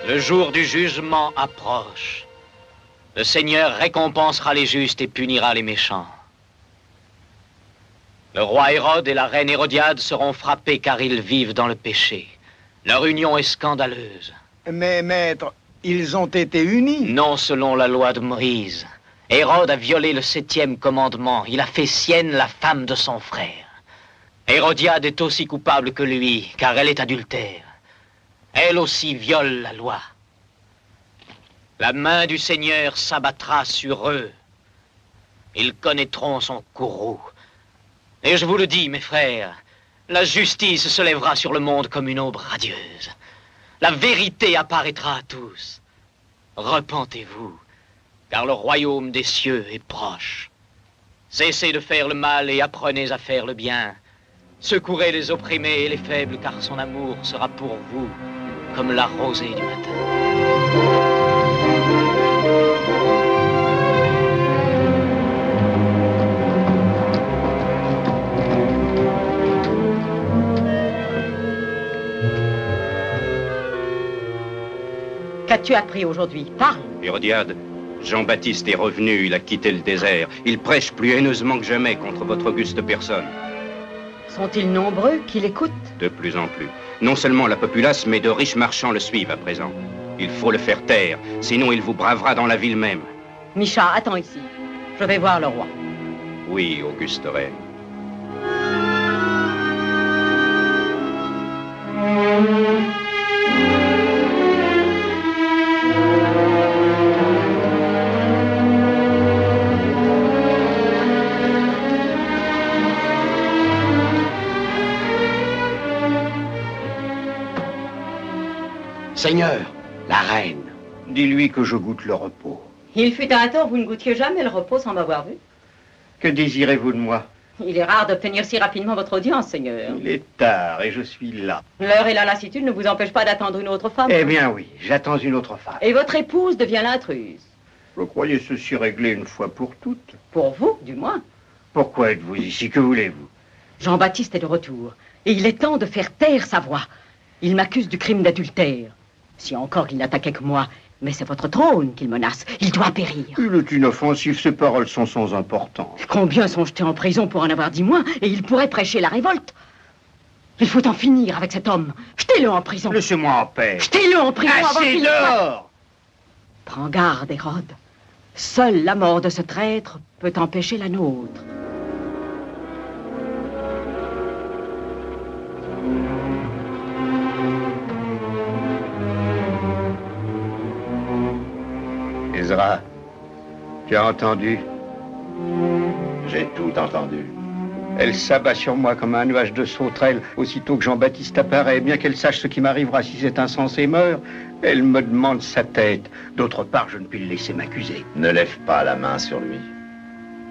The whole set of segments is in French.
Le jour du jugement approche. Le Seigneur récompensera les justes et punira les méchants. Le roi Hérode et la reine Hérodiade seront frappés car ils vivent dans le péché. Leur union est scandaleuse. Mais maître, ils ont été unis. Non selon la loi de Moïse. Hérode a violé le 7e commandement. Il a fait sienne la femme de son frère. Hérodiade est aussi coupable que lui, car elle est adultère. Elle aussi viole la loi. La main du Seigneur s'abattra sur eux. Ils connaîtront son courroux. Et je vous le dis, mes frères, la justice se lèvera sur le monde comme une aube radieuse. La vérité apparaîtra à tous. Repentez-vous, car le royaume des cieux est proche. Cessez de faire le mal et apprenez à faire le bien. Secourez les opprimés et les faibles, car son amour sera pour vous comme la rosée du matin. Qu'as-tu appris aujourd'hui? Parle. Hérodiade, Jean-Baptiste est revenu, il a quitté le désert. Il prêche plus haineusement que jamais contre votre auguste personne. Sont-ils nombreux qui l'écoutent? De plus en plus. Non seulement la populace, mais de riches marchands le suivent à présent. Il faut le faire taire, sinon il vous bravera dans la ville même. Micha, attends ici. Je vais voir le roi. Oui, auguste reine. Seigneur, la reine, dis-lui que je goûte le repos. Il fut un temps, vous ne goûtiez jamais le repos sans m'avoir vu. Que désirez-vous de moi? Il est rare d'obtenir si rapidement votre audience, Seigneur. Il est tard et je suis là. L'heure et la lassitude ne vous empêchent pas d'attendre une autre femme. Eh bien oui, j'attends une autre femme. Et votre épouse devient l'intruse. Je croyais ceci réglé une fois pour toutes. Pour vous, du moins. Pourquoi êtes-vous ici? Que voulez-vous? Jean-Baptiste est de retour. Et il est temps de faire taire sa voix. Il m'accuse du crime d'adultère. Si encore il n'attaquait que moi, mais c'est votre trône qu'il menace. Il doit périr. Il est inoffensif, ses paroles sont sans importance. Combien sont jetés en prison pour en avoir dit moins, et il pourrait prêcher la révolte. Il faut en finir avec cet homme. Jetez-le en prison. Laissez-moi en paix. Jetez-le en prison avant Assez qu'il... dehors! Prends garde, Hérode. Seule la mort de ce traître peut empêcher la nôtre. Ezra, tu as entendu? J'ai tout entendu. Elle s'abat sur moi comme un nuage de sauterelles aussitôt que Jean-Baptiste apparaît. Bien qu'elle sache ce qui m'arrivera si cet insensé meurt, elle me demande sa tête. D'autre part, je ne puis le laisser m'accuser. Ne lève pas la main sur lui.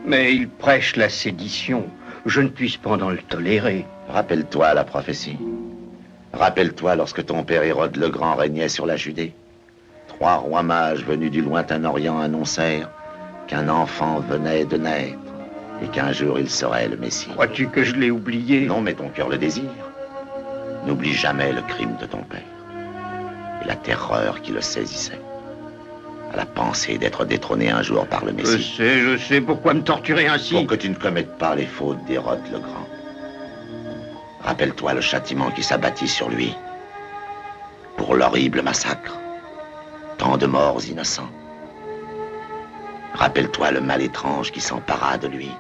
Mais il prêche la sédition. Je ne puis cependant le tolérer. Rappelle-toi la prophétie. Rappelle-toi lorsque ton père Hérode le Grand régnait sur la Judée. 3 rois mages venus du lointain Orient annoncèrent qu'un enfant venait de naître et qu'un jour il serait le Messie. Crois-tu que je l'ai oublié? Non, mais ton cœur le désire. N'oublie jamais le crime de ton père et la terreur qui le saisissait à la pensée d'être détrôné un jour par le Messie. Je sais, pourquoi me torturer ainsi? Pour que tu ne commettes pas les fautes d'Hérode le Grand. Rappelle-toi le châtiment qui s'abattit sur lui pour l'horrible massacre. Tant de morts innocents. Rappelle-toi le mal étrange qui s'empara de lui.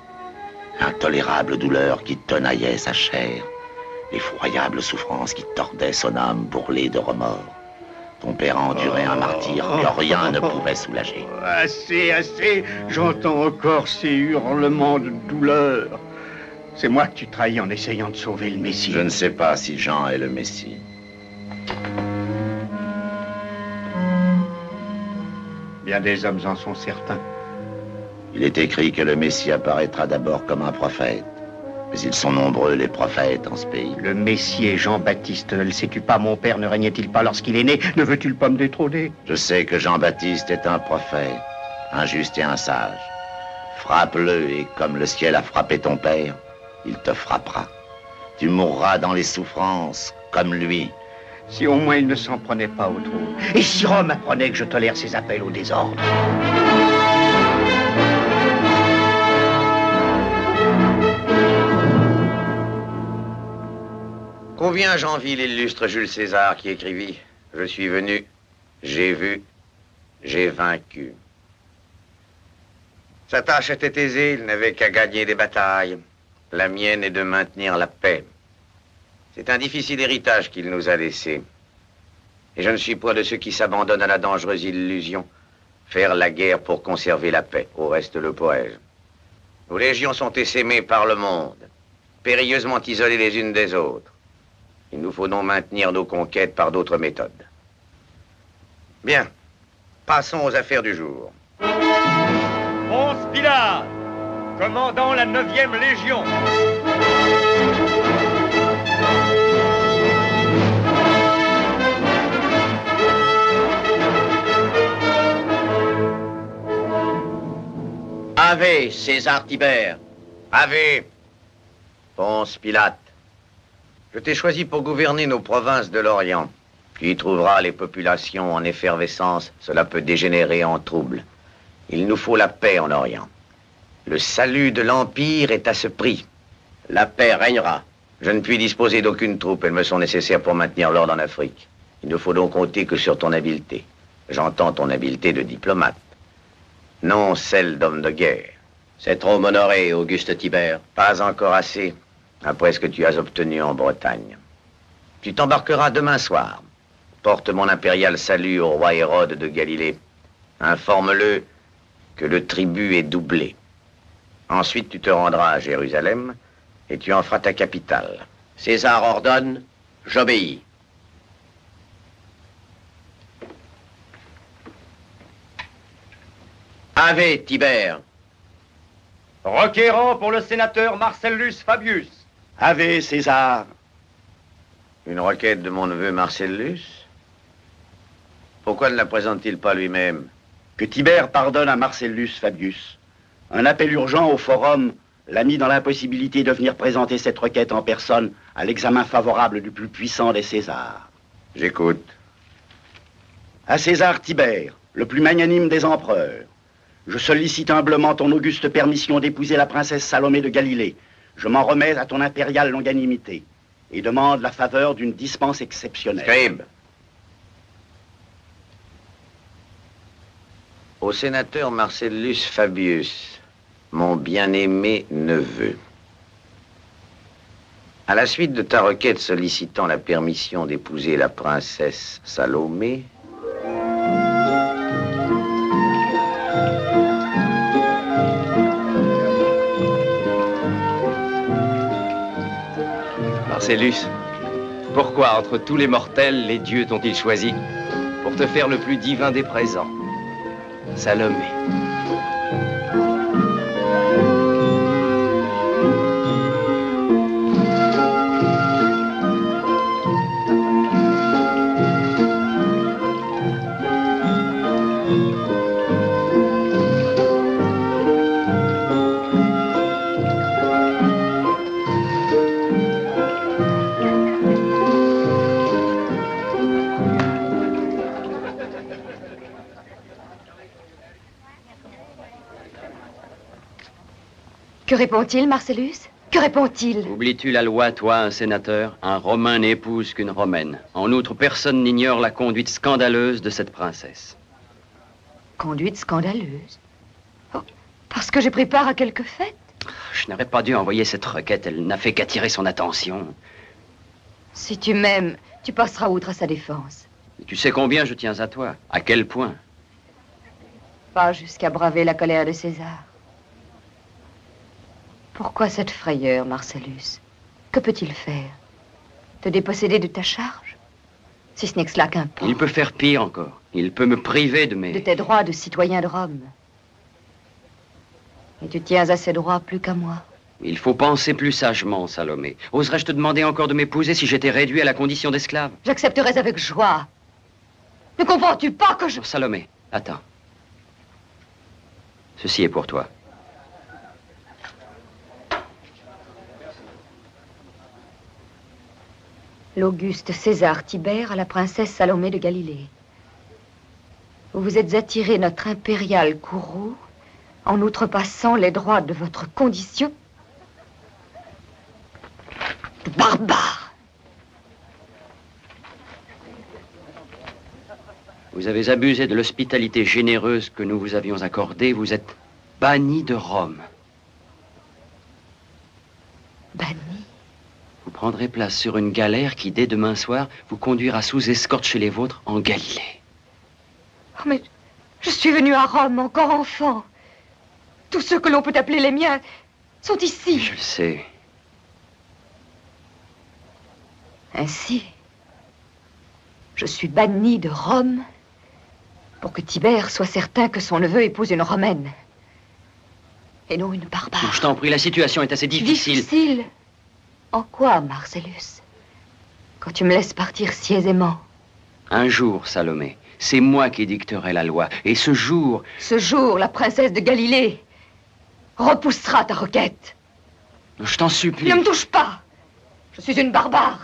L'intolérable douleur qui tenaillait sa chair. L'effroyable souffrance qui tordait son âme bourrelée de remords. Ton père endurait un martyre que rien ne pouvait soulager. Assez, assez. J'entends encore ces hurlements de douleur. C'est moi que tu trahis en essayant de sauver le Messie. Je ne sais pas si Jean est le Messie. Bien des hommes en sont certains. Il est écrit que le Messie apparaîtra d'abord comme un prophète. Mais ils sont nombreux, les prophètes, en ce pays. Le Messie est Jean-Baptiste. Ne le sais-tu pas, mon père ne régnait-il pas lorsqu'il est né? Ne veux-tu pas me détrôner? Je sais que Jean-Baptiste est un prophète, un juste et un sage. Frappe-le, et comme le ciel a frappé ton père, il te frappera. Tu mourras dans les souffrances, comme lui. Si au moins il ne s'en prenait pas au trône. Et si Rome apprenait que je tolère ses appels au désordre? Combien j'envie l'illustre Jules César qui écrivit « Je suis venu, j'ai vu, j'ai vaincu ». Sa tâche était aisée, il n'avait qu'à gagner des batailles. La mienne est de maintenir la paix. C'est un difficile héritage qu'il nous a laissé. Et je ne suis point de ceux qui s'abandonnent à la dangereuse illusion. Faire la guerre pour conserver la paix. Au reste, le pourrais-je. Nos légions sont essaimées par le monde, périlleusement isolées les unes des autres. Il nous faut donc maintenir nos conquêtes par d'autres méthodes. Bien. Passons aux affaires du jour. Ponce Pilate, commandant la 9e Légion. Ave, César Tibère. Ave, Ponce Pilate. Je t'ai choisi pour gouverner nos provinces de l'Orient. Tu y trouveras les populations en effervescence. Cela peut dégénérer en trouble. Il nous faut la paix en Orient. Le salut de l'Empire est à ce prix. La paix régnera. Je ne puis disposer d'aucune troupe. Elles me sont nécessaires pour maintenir l'ordre en Afrique. Il ne faut donc compter que sur ton habileté. J'entends ton habileté de diplomate. Non celle d'homme de guerre. C'est trop m'honorer, Auguste Tibère. Pas encore assez, après ce que tu as obtenu en Bretagne. Tu t'embarqueras demain soir. Porte mon impérial salut au roi Hérode de Galilée. Informe-le que le tribut est doublé. Ensuite, tu te rendras à Jérusalem et tu en feras ta capitale. César ordonne, j'obéis. Ave, Tibère. Requérant pour le sénateur Marcellus Fabius. Ave, César. Une requête de mon neveu Marcellus? Pourquoi ne la présente-t-il pas lui-même? Que Tibère pardonne à Marcellus Fabius. Un appel urgent au forum l'a mis dans l'impossibilité de venir présenter cette requête en personne à l'examen favorable du plus puissant des Césars. J'écoute. À César Tibère, le plus magnanime des empereurs, je sollicite humblement ton auguste permission d'épouser la princesse Salomé de Galilée. Je m'en remets à ton impériale longanimité. et demande la faveur d'une dispense exceptionnelle. Scribe. Au sénateur Marcellus Fabius, mon bien-aimé neveu. À la suite de ta requête sollicitant la permission d'épouser la princesse Salomé, Marcellus, pourquoi entre tous les mortels, les dieux t'ont-ils choisi pour te faire le plus divin des présents? Salomé. Que répond-il, Marcellus? Que répond-il? Oublies-tu la loi, toi, un sénateur? Un Romain n'épouse qu'une Romaine. En outre, personne n'ignore la conduite scandaleuse de cette princesse. Conduite scandaleuse? Oh, parce que j'ai pris part à quelques fêtes? Je n'aurais pas dû envoyer cette requête. Elle n'a fait qu'attirer son attention. Si tu m'aimes, tu passeras outre à sa défense. Et tu sais combien je tiens à toi? À quel point? Pas jusqu'à braver la colère de César. Pourquoi cette frayeur, Marcellus? Que peut-il faire? Te déposséder de ta charge? Si ce n'est que cela qu'importe. Il peut faire pire encore. Il peut me priver de mes... De tes droits de citoyen de Rome. Et tu tiens à ces droits plus qu'à moi. Il faut penser plus sagement, Salomé. Oserais-je te demander encore de m'épouser si j'étais réduit à la condition d'esclave? J'accepterais avec joie. Ne comprends-tu pas que je... Oh, Salomé, attends. Ceci est pour toi. L'Auguste César Tibère à la princesse Salomé de Galilée. Vous vous êtes attiré notre impérial courroux en outrepassant les droits de votre condition. Barbare! Vous avez abusé de l'hospitalité généreuse que nous vous avions accordée. Vous êtes banni de Rome. Banni? Vous prendrez place sur une galère qui, dès demain soir, vous conduira sous escorte chez les vôtres en Galilée. Oh, mais je suis venu à Rome encore enfant. Tous ceux que l'on peut appeler les miens sont ici. Je le sais. Ainsi, je suis banni de Rome pour que Tibère soit certain que son neveu épouse une Romaine et non une barbare. Je t'en prie, la situation est assez difficile. Difficile? En quoi, Marcellus? Quand tu me laisses partir si aisément? Un jour, Salomé, c'est moi qui dicterai la loi. Et ce jour... Ce jour, la princesse de Galilée repoussera ta requête. Je t'en supplie. Ne me touche pas. Je suis une barbare.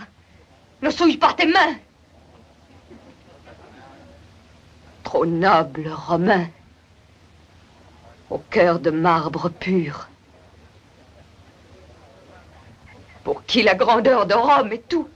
Ne souille pas tes mains. Trop noble Romain, au cœur de marbre pur, pour qui la grandeur de Rome est tout.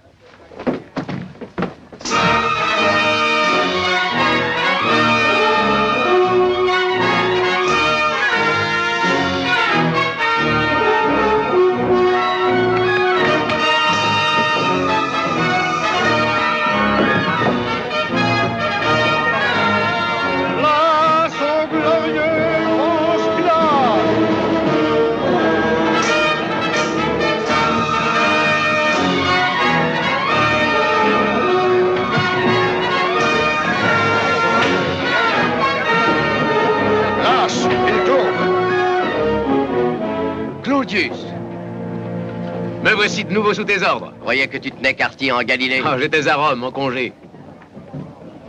Me voici de nouveau sous tes ordres. Croyais que tu tenais quartier en Galilée. Ah, j'étais à Rome, en congé.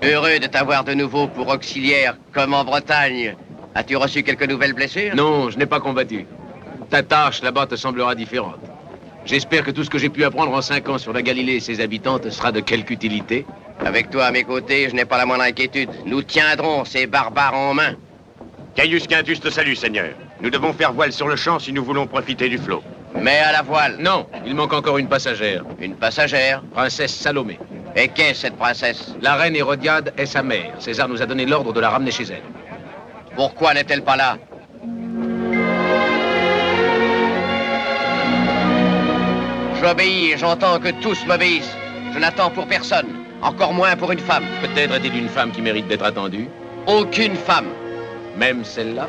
Heureux de t'avoir de nouveau pour auxiliaire, comme en Bretagne. As-tu reçu quelques nouvelles blessures? Non, je n'ai pas combattu. Ta tâche là-bas te semblera différente. J'espère que tout ce que j'ai pu apprendre en 5 ans sur la Galilée et ses habitants te sera de quelque utilité. Avec toi à mes côtés, je n'ai pas la moindre inquiétude. Nous tiendrons ces barbares en main. Caius Quintus te salue, Seigneur. Nous devons faire voile sur le champ si nous voulons profiter du flot. Mais à la voile. Non, il manque encore une passagère. Une passagère? Princesse Salomé. Et qu'est cette princesse? La reine Hérodiade est sa mère. César nous a donné l'ordre de la ramener chez elle. Pourquoi n'est-elle pas là? J'obéis et j'entends que tous m'obéissent. Je n'attends pour personne, encore moins pour une femme. Peut-être est-il une femme qui mérite d'être attendue? Aucune femme. Même celle-là?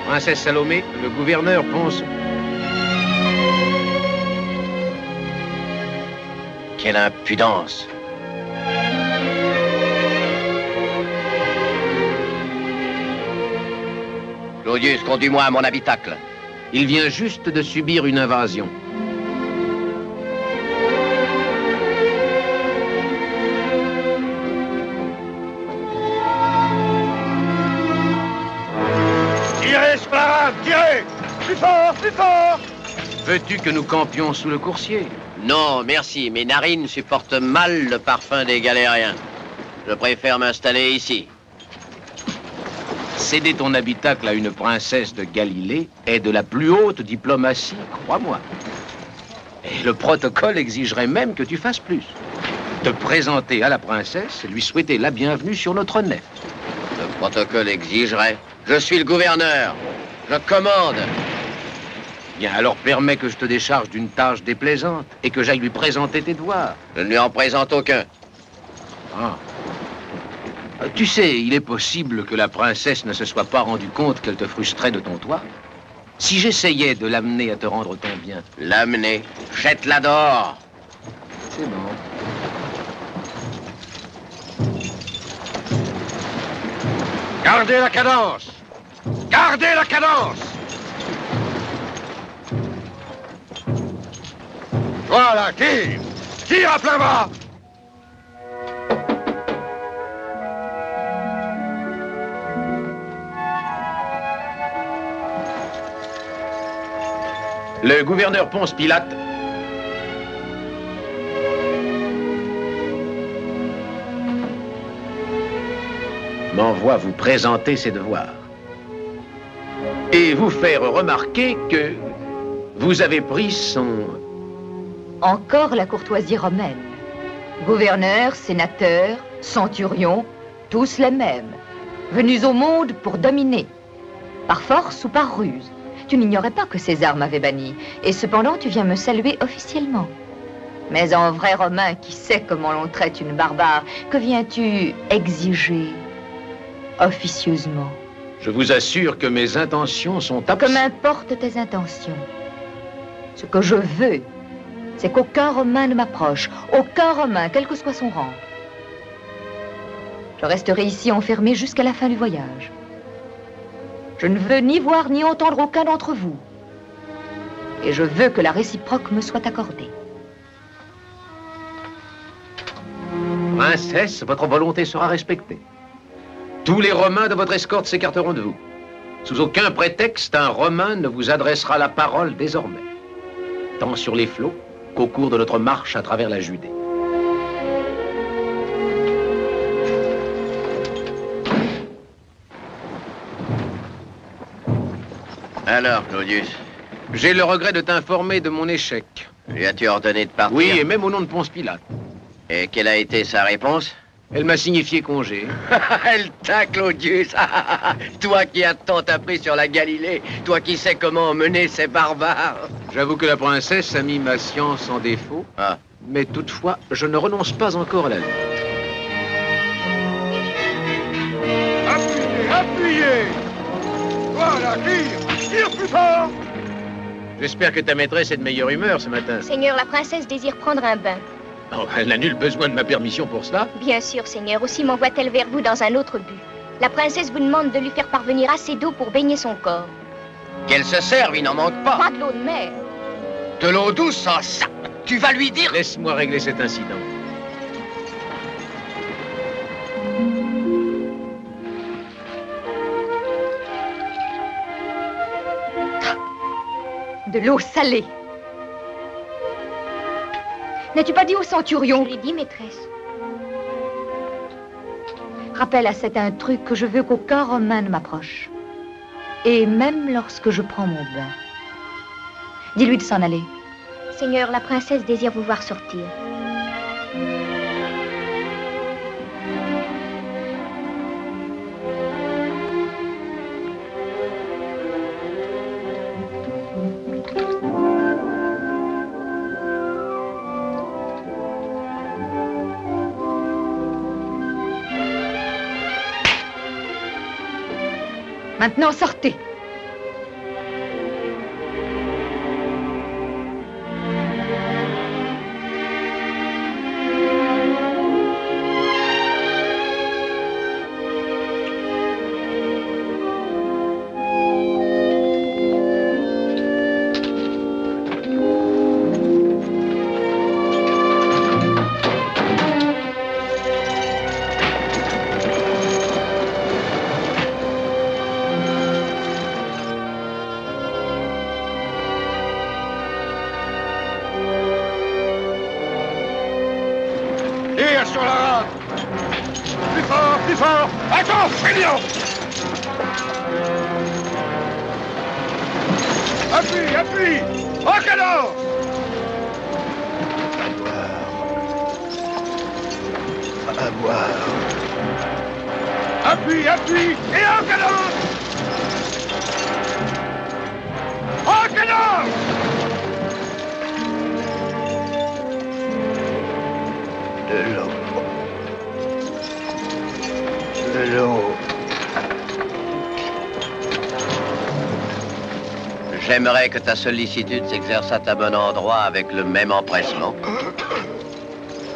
Princesse Salomé, le gouverneur pense... Quelle impudence! Claudius, conduis-moi à mon habitacle. Il vient juste de subir une invasion. Tirez, Sclarade, tirez! Plus fort, plus fort! Veux-tu que nous campions sous le coursier? Non, merci. Mes narines supportent mal le parfum des galériens. Je préfère m'installer ici. Céder ton habitacle à une princesse de Galilée est de la plus haute diplomatie, crois-moi. Et le protocole exigerait même que tu fasses plus. Te présenter à la princesse et lui souhaiter la bienvenue sur notre nef. Le protocole exigerait. Je suis le gouverneur. Je commande. Bien, alors permets que je te décharge d'une tâche déplaisante et que j'aille lui présenter tes devoirs. Je ne lui en présente aucun. Ah. Tu sais, il est possible que la princesse ne se soit pas rendue compte qu'elle te frustrait de ton toit. Si j'essayais de l'amener à te rendre ton bien... L'amener? Jette-la dehors. C'est bon. Gardez la cadence! Gardez la cadence! Voilà, tire! Tire à plein bras! Le gouverneur Ponce Pilate m'envoie vous présenter ses devoirs et vous faire remarquer que vous avez pris son... Encore la courtoisie romaine. Gouverneurs, sénateurs, centurions, tous les mêmes. Venus au monde pour dominer. Par force ou par ruse. Tu n'ignorais pas que César m'avait banni. Et cependant, tu viens me saluer officiellement. Mais en vrai Romain qui sait comment l'on traite une barbare, que viens-tu exiger officieusement? Je vous assure que mes intentions sont Que m'importent tes intentions. Ce que je veux, c'est qu'aucun Romain ne m'approche. Aucun Romain, quel que soit son rang. Je resterai ici enfermé jusqu'à la fin du voyage. Je ne veux ni voir ni entendre aucun d'entre vous. Et je veux que la réciproque me soit accordée. Princesse, votre volonté sera respectée. Tous les Romains de votre escorte s'écarteront de vous. Sous aucun prétexte, un Romain ne vous adressera la parole désormais. Tant sur les flots qu'au cours de notre marche à travers la Judée. Alors, Claudius? J'ai le regret de t'informer de mon échec. Lui as-tu ordonné de partir? Oui, et même au nom de Ponce Pilate. Et quelle a été sa réponse? Elle m'a signifié congé. Elle t'a, Claudius. Toi qui as tant appris sur la Galilée, toi qui sais comment mener ces barbares. J'avoue que la princesse a mis ma science en défaut. Ah. Mais toutefois, je ne renonce pas encore à la lutte. Appuyez, appuyez! Voilà, tire! Tire plus fort! J'espère que ta maîtresse est de meilleure humeur ce matin. Seigneur, la princesse désire prendre un bain. Oh, elle n'a nul besoin de ma permission pour cela. Bien sûr, Seigneur. Aussi m'envoie-t-elle vers vous dans un autre but. La princesse vous demande de lui faire parvenir assez d'eau pour baigner son corps. Qu'elle se serve, il n'en manque pas. Pas de l'eau de mer. De l'eau douce, ça. Tu vas lui dire... Laisse-moi régler cet incident. De l'eau salée. N'as-tu pas dit au centurion? Je l'ai dit, maîtresse. Rappelle à cet intrus que je veux qu'aucun Romain ne m'approche. Et même lorsque je prends mon bain. Dis-lui de s'en aller. Seigneur, la princesse désire vous voir sortir. Maintenant, sortez. Tire sur la rame. Plus fort, plus fort. Attends, feignant. Appuie, appuie. Au canon. À boire. Appuie, appuie. Et au canon. Au canon. De l'eau. De l'eau. J'aimerais que ta sollicitude s'exerce à un bon endroit avec le même empressement.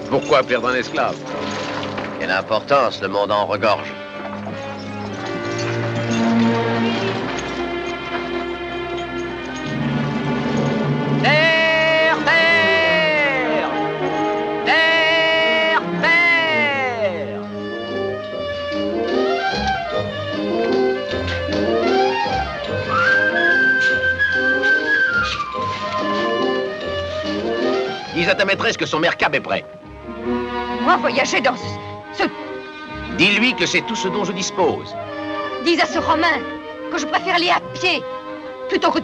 Pourquoi perdre un esclave? Quelle importance, le monde en regorge. Terre, terre! Terre, terre! Dis à ta maîtresse que son mercable est prêt. Moi, voyager dans ce... Dis-lui que c'est tout ce dont je dispose. Dis à ce Romain que je préfère aller à pied plutôt que...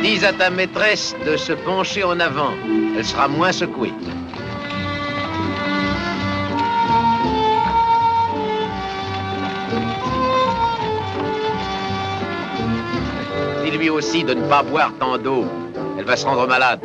Dis à ta maîtresse de se pencher en avant. Elle sera moins secouée. Dis-lui aussi de ne pas boire tant d'eau. Elle va se rendre malade.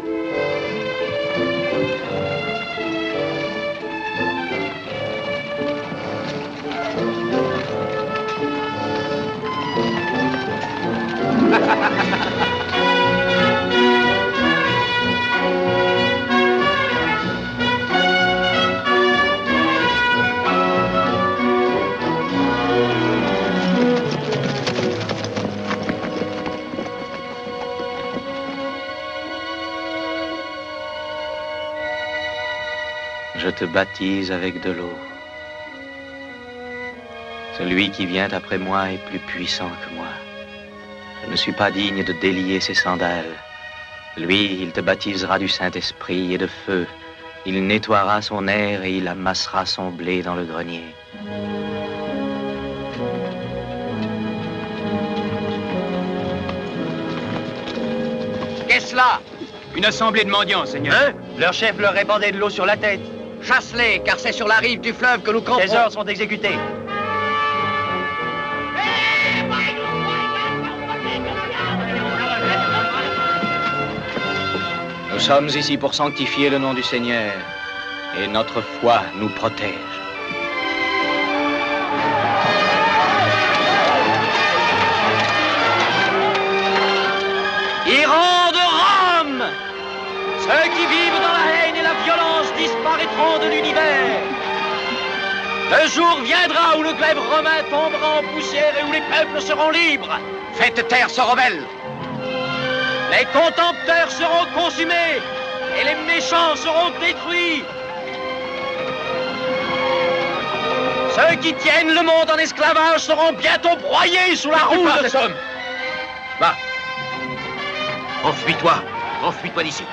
Je te baptise avec de l'eau. Celui qui vient après moi est plus puissant que moi. Je ne suis pas digne de délier ses sandales. Lui, il te baptisera du Saint-Esprit et de feu. Il nettoiera son air et il amassera son blé dans le grenier. Qu'est-ce là? Une assemblée de mendiants, Seigneur. Hein? Leur chef leur répandait de l'eau sur la tête. Chasse-les, car c'est sur la rive du fleuve que nous camperons. Ces ordres sont exécutés. Nous sommes ici pour sanctifier le nom du Seigneur. Et notre foi nous protège. Tyrans de Rome! Ceux qui vivent dans la haine et la violence disparaîtront de l'univers. Le jour viendra où le glaive romain tombera en poussière et où les peuples seront libres. Faites taire ce rebelle. Les contempteurs seront consumés et les méchants seront détruits. Ceux qui tiennent le monde en esclavage seront bientôt broyés sous la roue de Somme. Va. Enfuis-toi. Enfuis-toi d'ici.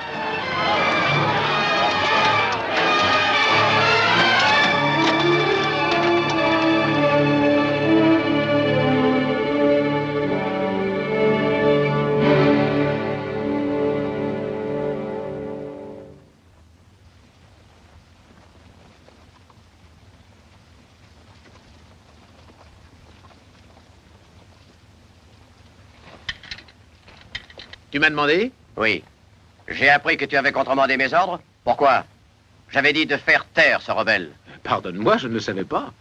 Tu m'as demandé? Oui. J'ai appris que tu avais contremandé mes ordres. Pourquoi? J'avais dit de faire taire ce rebelle. Pardonne-moi, je ne le savais pas.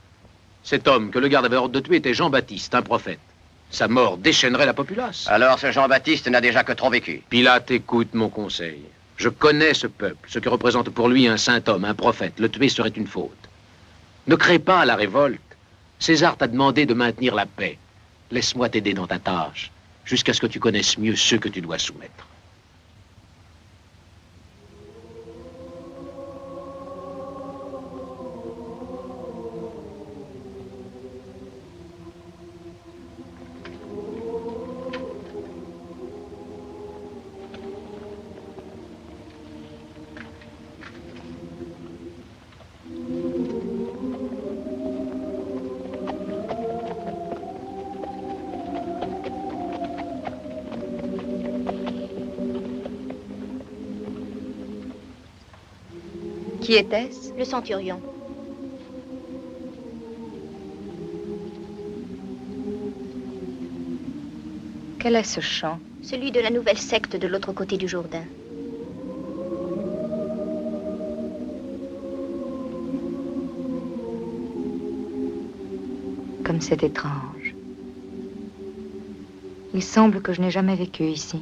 Cet homme que le garde avait ordre de tuer était Jean-Baptiste, un prophète. Sa mort déchaînerait la populace. Alors ce Jean-Baptiste n'a déjà que trop vécu. Pilate, écoute mon conseil. Je connais ce peuple, ce qui représente pour lui un saint homme, un prophète. Le tuer serait une faute. Ne crée pas la révolte. César t'a demandé de maintenir la paix. Laisse-moi t'aider dans ta tâche, jusqu'à ce que tu connaisses mieux ceux que tu dois soumettre. Qui était-ce? Le centurion. Quel est ce chant? Celui de la nouvelle secte de l'autre côté du Jourdain. Comme c'est étrange. Il semble que je n'ai jamais vécu ici.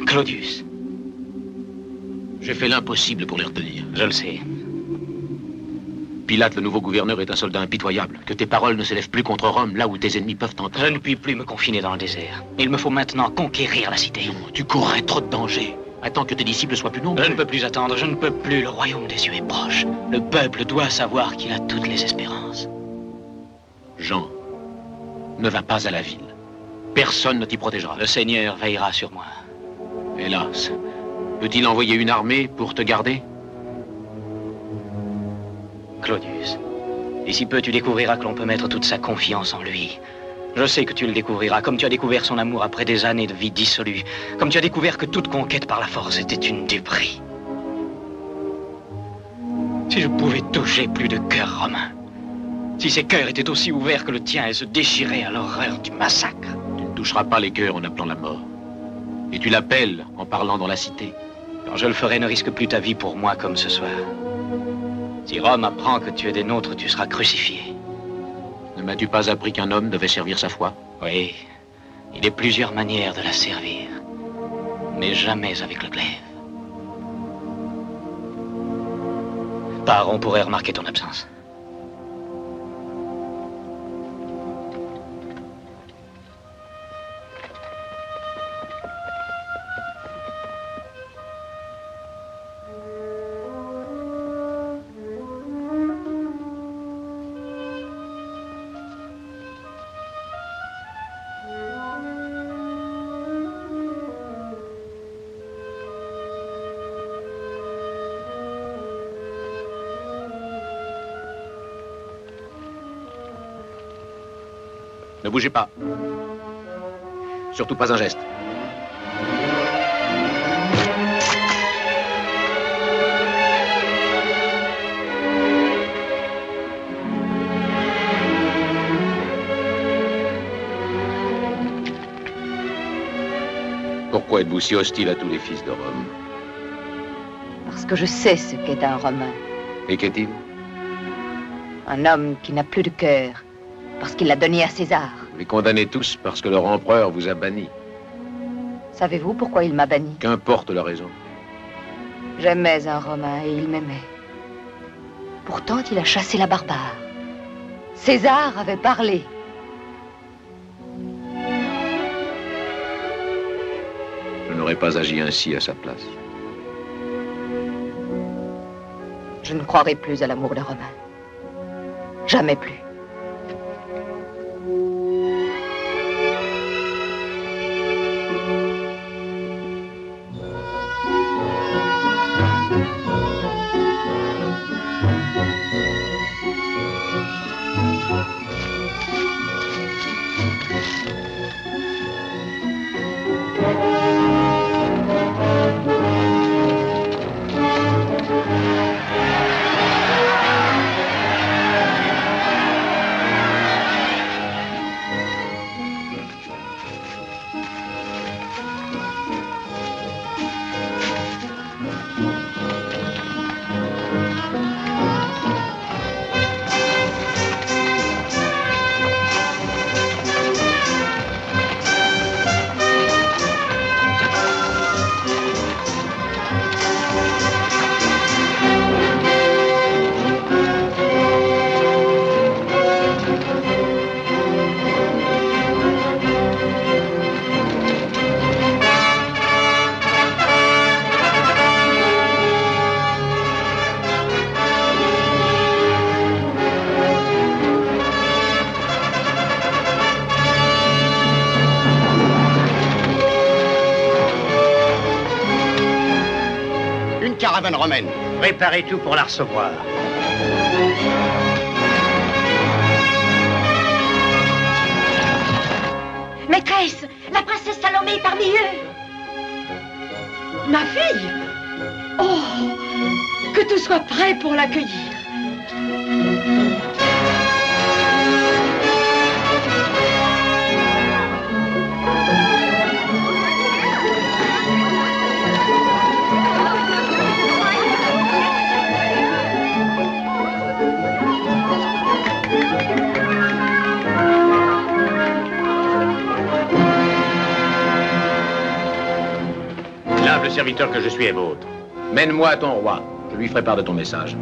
Claudius. J'ai fait l'impossible pour les retenir. Je le sais. Pilate, le nouveau gouverneur, est un soldat impitoyable. Que tes paroles ne s'élèvent plus contre Rome, là où tes ennemis peuvent t'entendre. Je ne puis plus me confiner dans le désert. Il me faut maintenant conquérir la cité. Non, tu courrais trop de dangers. Attends que tes disciples soient plus nombreux. Je ne peux plus attendre, je ne peux plus. Le royaume des cieux est proche. Le peuple doit savoir qu'il a toutes les espérances. Jean, ne va pas à la ville. Personne ne t'y protégera. Le Seigneur veillera sur moi. Hélas, peut-il envoyer une armée pour te garder? Claudius, d'ici peu tu découvriras que l'on peut mettre toute sa confiance en lui. Je sais que tu le découvriras, comme tu as découvert son amour après des années de vie dissolue, comme tu as découvert que toute conquête par la force était une duperie. Si je pouvais toucher plus de cœurs romains, si ces cœurs étaient aussi ouverts que le tien et se déchiraient à l'horreur du massacre. Tu ne toucheras pas les cœurs en appelant la mort. Et tu l'appelles en parlant dans la cité. Quand je le ferai, ne risque plus ta vie pour moi comme ce soir. Si Rome apprend que tu es des nôtres, tu seras crucifié. Ne m'as-tu pas appris qu'un homme devait servir sa foi? Oui, il y a plusieurs manières de la servir, mais jamais avec le glaive. Pars, on pourrait remarquer ton absence. Ne bougez pas. Surtout pas un geste. Pourquoi êtes-vous si hostile à tous les fils de Rome? Parce que je sais ce qu'est un Romain. Et qu'est-il? Un homme qui n'a plus de cœur, parce qu'il l'a donné à César. Vous les condamnez tous parce que leur empereur vous a banni. Savez-vous pourquoi il m'a banni? Qu'importe la raison. J'aimais un Romain et il m'aimait. Pourtant, il a chassé la barbare. César avait parlé. Je n'aurais pas agi ainsi à sa place. Je ne croirai plus à l'amour d'un Romain. Jamais plus. Caravane romaine. Préparez tout pour la recevoir. Maîtresse, la princesse Salomé est parmi eux. Ma fille? Oh, que tout soit prêt pour l'accueillir. Le serviteur que je suis est vôtre. Mène-moi à ton roi. Je lui ferai part de ton message.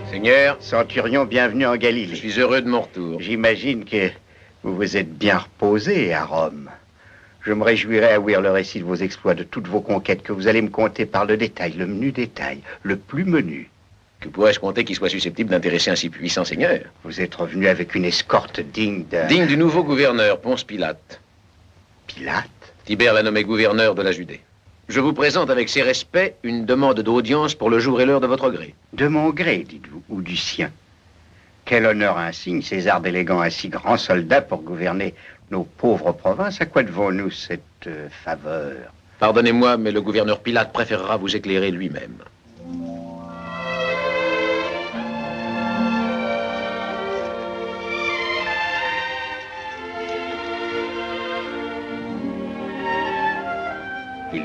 Seigneur. Centurion, bienvenue en Galilée. Je suis heureux de mon retour. J'imagine que vous vous êtes bien reposé à Rome. Je me réjouirai à ouïr le récit de vos exploits, de toutes vos conquêtes, que vous allez me conter par le détail, le menu détail, le plus menu. Que pourrais-je compter qui soit susceptible d'intéresser un si puissant seigneur? Vous êtes revenu avec une escorte digne de... Digne du nouveau gouverneur, Ponce Pilate. Pilate? Tibère l'a nommé gouverneur de la Judée. Je vous présente avec ses respects une demande d'audience pour le jour et l'heure de votre gré. De mon gré, dites-vous, ou du sien? Quel honneur insigne, César d'élégant, un si grand soldat pour gouverner nos pauvres provinces. À quoi devons-nous cette faveur? Pardonnez-moi, mais le gouverneur Pilate préférera vous éclairer lui-même.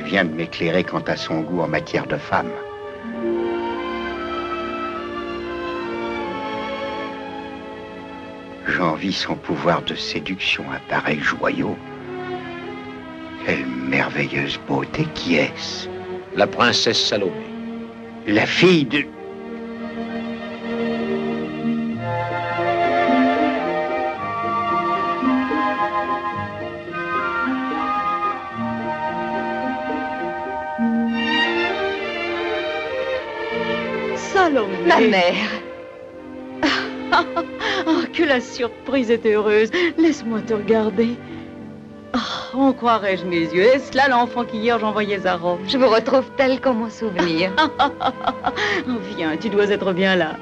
vient de m'éclairer quant à son goût en matière de femme. J'envie son pouvoir de séduction, un pareil joyau. Quelle merveilleuse beauté, qui est-ce? La princesse Salomé. La fille de... Salomé. Ma mère. Oh, que la surprise est heureuse. Laisse-moi te regarder. Oh, en croirais-je mes yeux? Est-ce là l'enfant qu'hier j'envoyais à Rome? Je vous retrouve tel qu'en mon souvenir. Oh, viens, tu dois être bien lasse.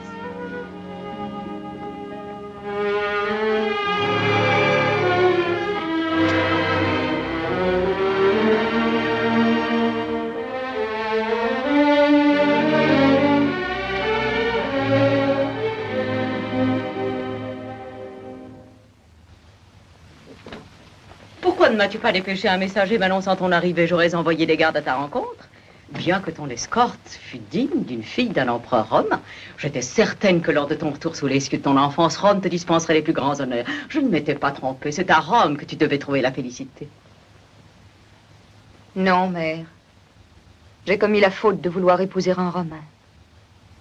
Pourquoi ne m'as-tu pas dépêché un messager m'annonçant ton arrivée? J'aurais envoyé des gardes à ta rencontre. Bien que ton escorte fût digne d'une fille d'un empereur romain, j'étais certaine que lors de ton retour sous les cieux de ton enfance, Rome te dispenserait les plus grands honneurs. Je ne m'étais pas trompée. C'est à Rome que tu devais trouver la félicité. Non, mère. J'ai commis la faute de vouloir épouser un Romain.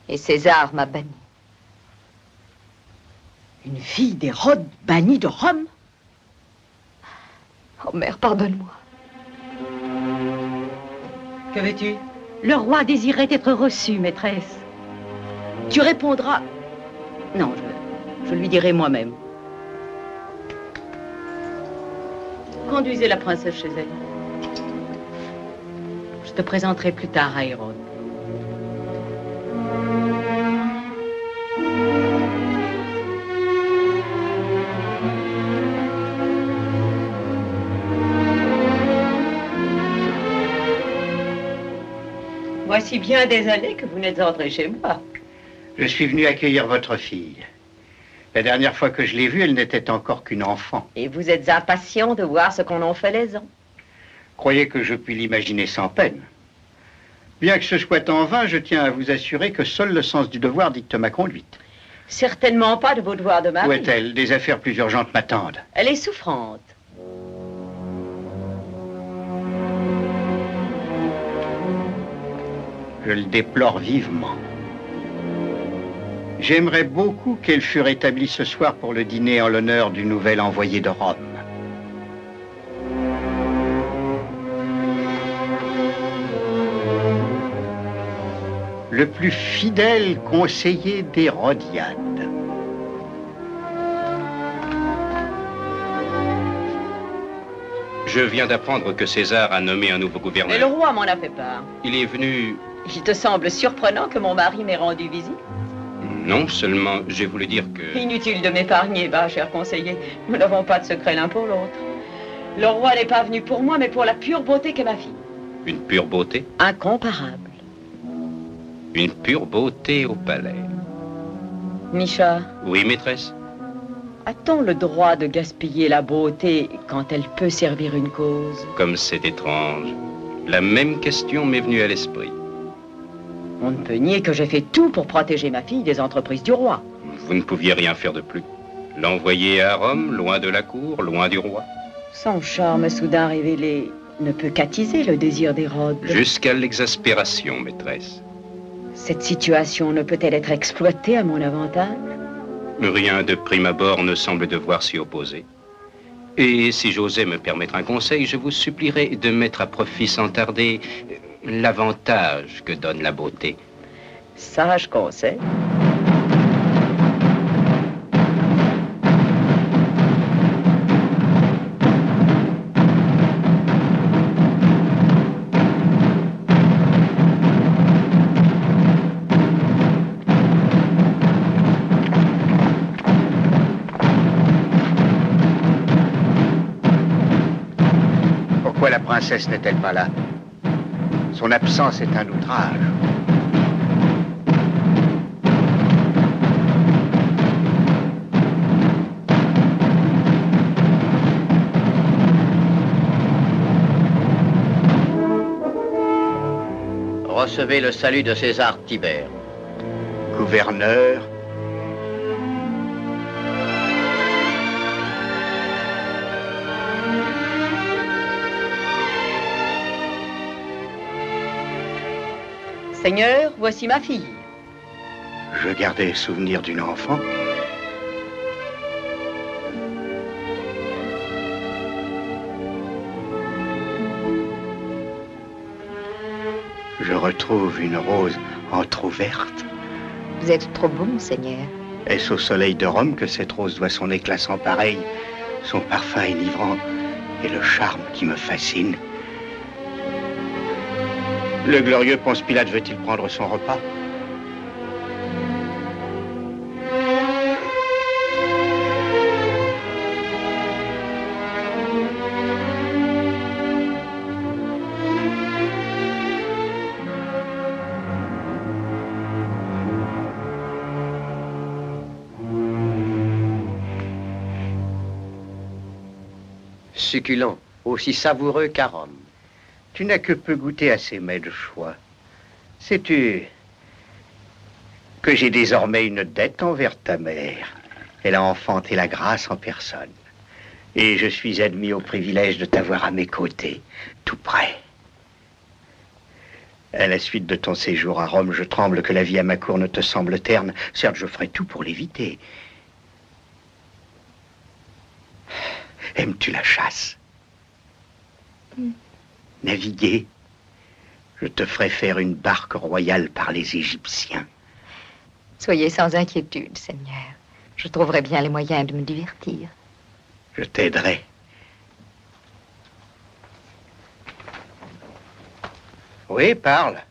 Et César m'a banni. Une fille d'Hérode bannie de Rome? Oh, mère, pardonne-moi. Que veux-tu? Le roi désirait être reçu, maîtresse. Tu répondras... Non, je lui dirai moi-même. Conduisez la princesse chez elle. Je te présenterai plus tard à Hérode. Voici bien des années que vous n'êtes entré chez moi. Je suis venu accueillir votre fille. La dernière fois que je l'ai vue, elle n'était encore qu'une enfant. Et vous êtes impatient de voir ce qu'on en fait les ans. Croyez que je puis l'imaginer sans peine. Bien que ce soit en vain, je tiens à vous assurer que seul le sens du devoir dicte ma conduite. Certainement pas de vos devoirs de mari. Où est-elle? Des affaires plus urgentes m'attendent. Elle est souffrante. Je le déplore vivement. J'aimerais beaucoup qu'elle fût rétablie ce soir pour le dîner en l'honneur du nouvel envoyé de Rome. Le plus fidèle conseiller d'Hérodiade. Je viens d'apprendre que César a nommé un nouveau gouverneur. Et le roi m'en a fait part. Il est venu... Il te semble surprenant que mon mari m'ait rendu visite? Non, seulement j'ai voulu dire que... Inutile de m'épargner, va, cher conseiller. Nous n'avons pas de secret l'un pour l'autre. Le roi n'est pas venu pour moi, mais pour la pure beauté qu'est ma fille. Une pure beauté? Incomparable. Une pure beauté au palais. Misha. Oui, maîtresse? A-t-on le droit de gaspiller la beauté quand elle peut servir une cause? Comme c'est étrange. La même question m'est venue à l'esprit. On ne peut nier que j'ai fait tout pour protéger ma fille des entreprises du roi. Vous ne pouviez rien faire de plus. L'envoyer à Rome, loin de la cour, loin du roi. Son charme soudain révélé ne peut qu'attiser le désir d'Hérode. Jusqu'à l'exaspération, maîtresse. Cette situation ne peut-elle être exploitée à mon avantage? Rien de prime abord ne semble devoir s'y opposer. Et si j'osais me permettre un conseil, je vous supplierais de mettre à profit sans tarder l'avantage que donne la beauté. Sage conseil. Pourquoi la princesse n'est-elle pas là? Son absence est un outrage. Recevez le salut de César Tibère. Gouverneur, Seigneur, voici ma fille. je gardais le souvenir d'une enfant. Je retrouve une rose entr'ouverte. Vous êtes trop beau, Monseigneur. Est-ce au soleil de Rome que cette rose doit son éclat sans pareil, son parfum enivrant et le charme qui me fascine? Le glorieux Ponce Pilate veut-il prendre son repas? Succulent, aussi savoureux qu'à Rome. Tu n'as que peu goûté à ces mets de choix. Sais-tu que j'ai désormais une dette envers ta mère? Elle a enfanté la grâce en personne. Et je suis admis au privilège de t'avoir à mes côtés, tout près. À la suite de ton séjour à Rome, je tremble que la vie à ma cour ne te semble terne. Certes, je ferai tout pour l'éviter. Aimes-tu la chasse? Naviguer? Je te ferai faire une barque royale par les Égyptiens. Soyez sans inquiétude, Seigneur. Je trouverai bien les moyens de me divertir. Je t'aiderai. Oui, parle.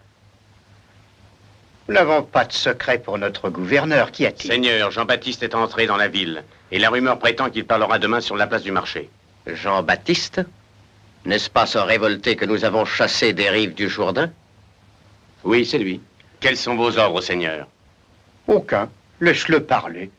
Nous n'avons pas de secret pour notre gouverneur. Qu'y a-t-il? Seigneur, Jean-Baptiste est entré dans la ville. Et la rumeur prétend qu'il parlera demain sur la place du marché. Jean-Baptiste? N'est-ce pas ce révolté que nous avons chassé des rives du Jourdain? Oui, c'est lui. Quels sont vos ordres, Seigneur? Aucun. Laisse-le parler.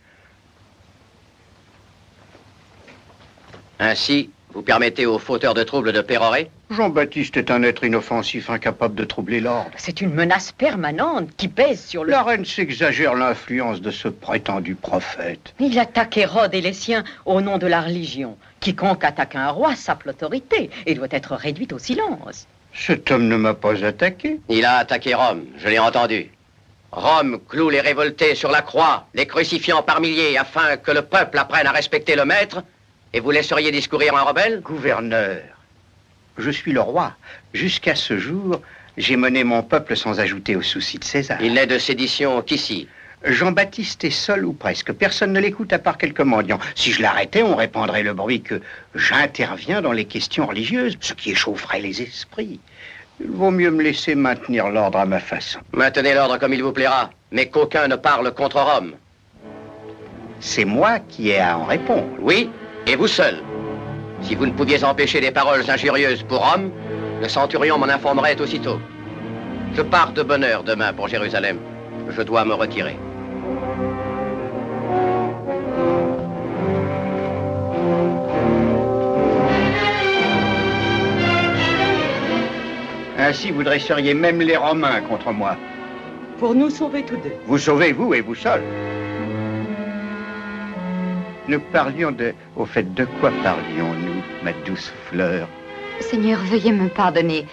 Ainsi, vous permettez aux fauteurs de troubles de pérorer? Jean-Baptiste est un être inoffensif, incapable de troubler l'ordre. C'est une menace permanente qui pèse sur le... La reine s'exagère l'influence de ce prétendu prophète. Il attaque Hérode et les siens au nom de la religion. Quiconque attaque un roi sape l'autorité et doit être réduit au silence. Cet homme ne m'a pas attaqué. Il a attaqué Rome, je l'ai entendu. Rome cloue les révoltés sur la croix, les crucifiant par milliers afin que le peuple apprenne à respecter le maître. Et vous laisseriez discourir un rebelle? Gouverneur, je suis le roi. Jusqu'à ce jour, j'ai mené mon peuple sans ajouter au souci de César. Il n'est de sédition qu'ici. Jean-Baptiste est seul ou presque. Personne ne l'écoute à part quelques mendiants. Si je l'arrêtais, on répandrait le bruit que j'interviens dans les questions religieuses, ce qui échaufferait les esprits. Il vaut mieux me laisser maintenir l'ordre à ma façon. Maintenez l'ordre comme il vous plaira, mais qu'aucun ne parle contre Rome. C'est moi qui ai à en répondre. Oui, et vous seul. Si vous ne pouviez empêcher des paroles injurieuses pour Rome, le centurion m'en informerait aussitôt. Je pars de bonne heure demain pour Jérusalem. Je dois me retirer. Ainsi, vous dresseriez même les Romains contre moi. Pour nous sauver tous deux. Vous sauvez, vous et vous seul. Nous parlions de... Au fait, de quoi parlions-nous, ma douce fleur? Seigneur, veuillez me pardonner.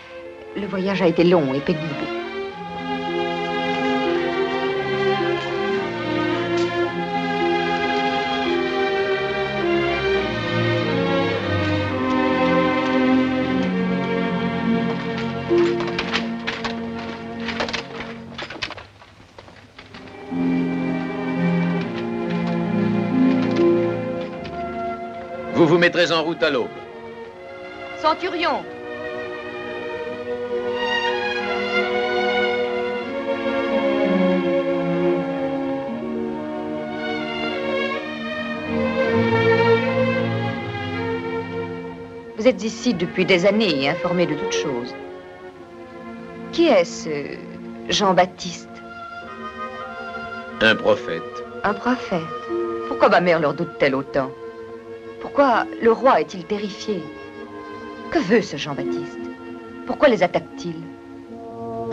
Le voyage a été long et pénible. Vous vous mettrez en route à l'aube. Centurion! Vous êtes ici depuis des années et informé de toutes choses. Qui est ce Jean-Baptiste? Un prophète. Un prophète. Pourquoi ma mère leur doute-t-elle autant? Pourquoi le roi est-il terrifié? Que veut ce Jean-Baptiste? Pourquoi les attaque-t-il?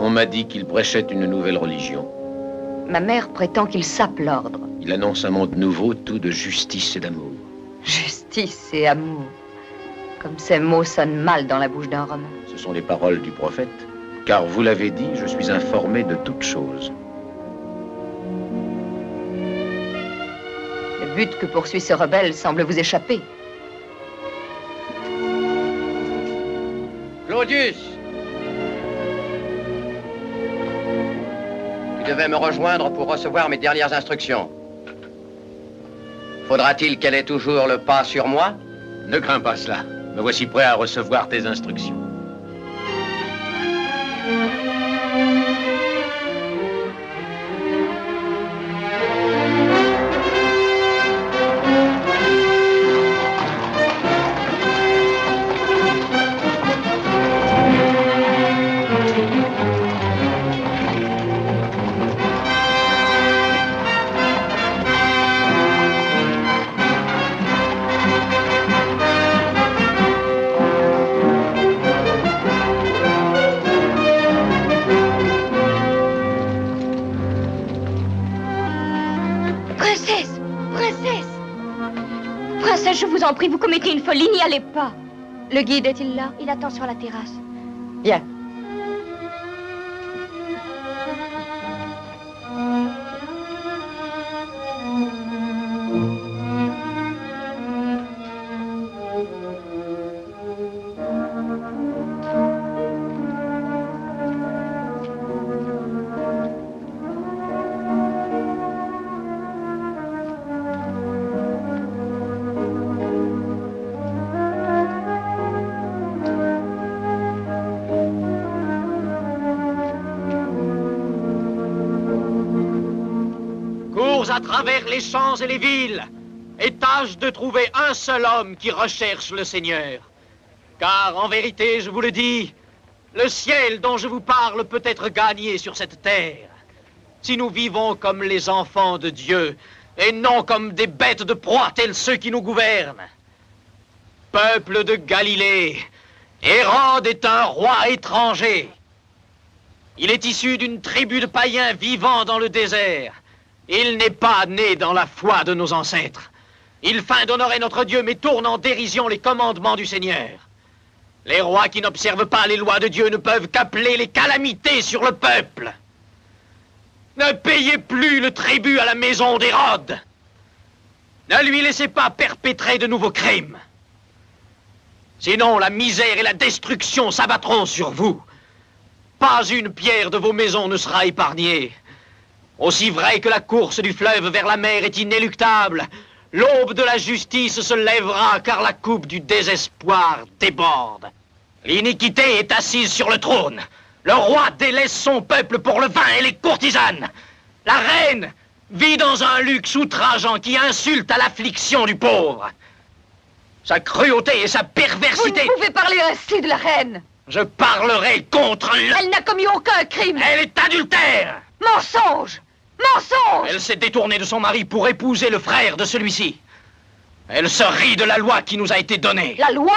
On m'a dit qu'il prêchait une nouvelle religion. Ma mère prétend qu'il sape l'ordre. Il annonce un monde nouveau, tout de justice et d'amour. Justice et amour. Comme ces mots sonnent mal dans la bouche d'un romain. Ce sont les paroles du prophète. Car vous l'avez dit, je suis informé de toutes choses. Le but que poursuit ce rebelle semble vous échapper. Claudius! Tu devais me rejoindre pour recevoir mes dernières instructions. Faudra-t-il qu'elle ait toujours le pas sur moi? Ne crains pas cela. Me voici prêt à recevoir tes instructions. Je vous en prie, vous commettez une folie, n'y allez pas. Le guide est-il là? Il attend sur la terrasse. Bien. À travers les champs et les villes, et tâche de trouver un seul homme qui recherche le Seigneur. Car en vérité, je vous le dis, le ciel dont je vous parle peut être gagné sur cette terre, si nous vivons comme les enfants de Dieu, et non comme des bêtes de proie tels ceux qui nous gouvernent. Peuple de Galilée, Hérode est un roi étranger. Il est issu d'une tribu de païens vivant dans le désert. Il n'est pas né dans la foi de nos ancêtres. Il feint d'honorer notre Dieu, mais tourne en dérision les commandements du Seigneur. Les rois qui n'observent pas les lois de Dieu ne peuvent qu'appeler les calamités sur le peuple. Ne payez plus le tribut à la maison d'Hérode. Ne lui laissez pas perpétrer de nouveaux crimes. Sinon, la misère et la destruction s'abattront sur vous. Pas une pierre de vos maisons ne sera épargnée. Aussi vrai que la course du fleuve vers la mer est inéluctable, l'aube de la justice se lèvera, car la coupe du désespoir déborde. L'iniquité est assise sur le trône. Le roi délaisse son peuple pour le vin et les courtisanes. La reine vit dans un luxe outrageant qui insulte à l'affliction du pauvre. Sa cruauté et sa perversité... Vous ne pouvez parler ainsi de la reine. Je parlerai contre elle. Elle n'a commis aucun crime. Elle est adultère. Mensonge! Mensonge! Elle s'est détournée de son mari pour épouser le frère de celui-ci. Elle se rit de la loi qui nous a été donnée. La loi?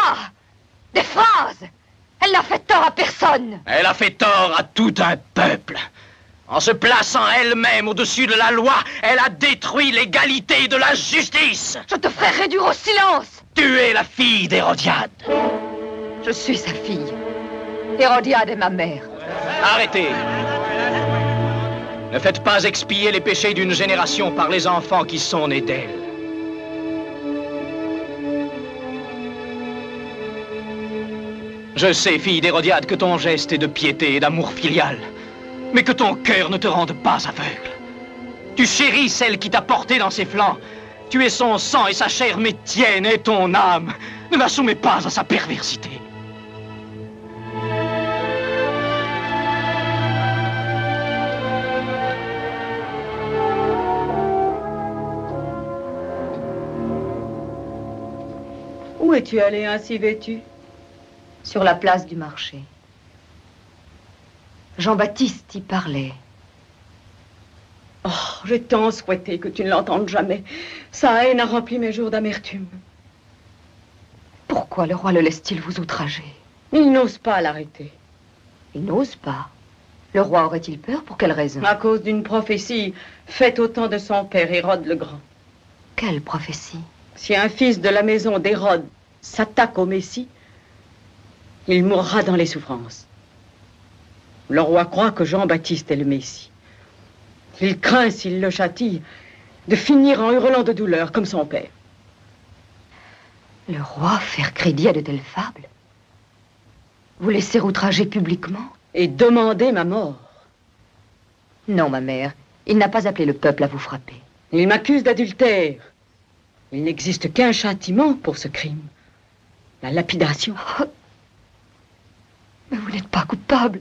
Des phrases! Elle n'a fait tort à personne. Elle a fait tort à tout un peuple. En se plaçant elle-même au-dessus de la loi, elle a détruit l'égalité de la justice. Je te ferai réduire au silence. Tu es la fille d'Hérodiade. Je suis sa fille. Hérodiade est ma mère. Arrêtez. Ne faites pas expier les péchés d'une génération par les enfants qui sont nés d'elle. Je sais, fille d'Hérodiade, que ton geste est de piété et d'amour filial, mais que ton cœur ne te rende pas aveugle. Tu chéris celle qui t'a porté dans ses flancs. Tu es son sang et sa chair, mais tienne est ton âme. Ne la soumets pas à sa perversité. Où es-tu allé ainsi vêtu? Sur la place du marché. Jean-Baptiste y parlait. Oh, j'ai tant souhaité que tu ne l'entendes jamais. Sa haine a rempli mes jours d'amertume. Pourquoi le roi le laisse-t-il vous outrager? Il n'ose pas l'arrêter. Il n'ose pas. Le roi aurait-il peur? Pour quelle raison? À cause d'une prophétie faite au temps de son père, Hérode le Grand. Quelle prophétie? Si un fils de la maison d'Hérode s'attaque au Messie, il mourra dans les souffrances. Le roi croit que Jean-Baptiste est le Messie. Il craint, s'il le châtie, de finir en hurlant de douleur, comme son père. Le roi faire crédit à de telles fables? Vous laisser outrager publiquement? Et demander ma mort. Non, ma mère. Il n'a pas appelé le peuple à vous frapper. Il m'accuse d'adultère. Il n'existe qu'un châtiment pour ce crime. La lapidation. Oh. Mais vous n'êtes pas coupable.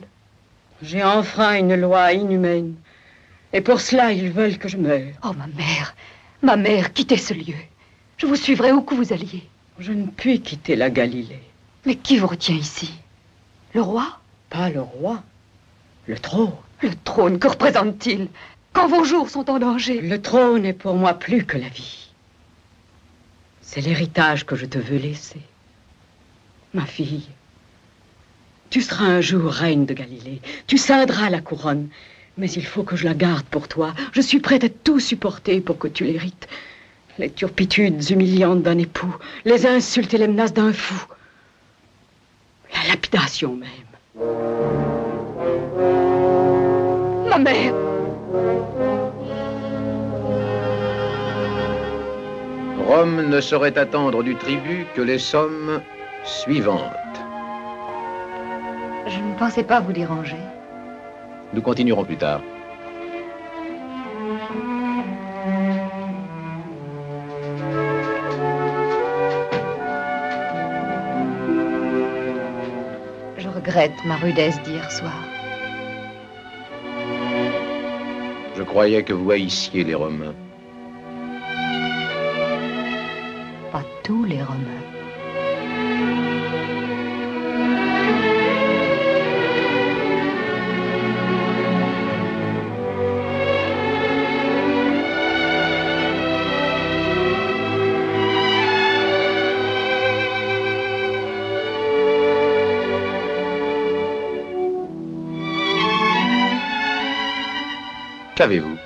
J'ai enfreint une loi inhumaine. Et pour cela, ils veulent que je meure. Oh, ma mère, quittez ce lieu. Je vous suivrai où que vous alliez. Je ne puis quitter la Galilée. Mais qui vous retient ici? Le roi? Pas le roi. Le trône. Le trône, que représente-t-il? Quand vos jours sont en danger? Le trône est pour moi plus que la vie. C'est l'héritage que je te veux laisser. Ma fille, tu seras un jour reine de Galilée. Tu ceindras la couronne. Mais il faut que je la garde pour toi. Je suis prête à tout supporter pour que tu l'hérites. Les turpitudes humiliantes d'un époux, les insultes et les menaces d'un fou. La lapidation même. Ma mère! Rome ne saurait attendre du tribut que les sommes suivantes. Je ne pensais pas vous déranger. Nous continuerons plus tard. Je regrette ma rudesse d'hier soir. Je croyais que vous haïssiez les Romains. Pas tous les Romains. Qu'avez-vous?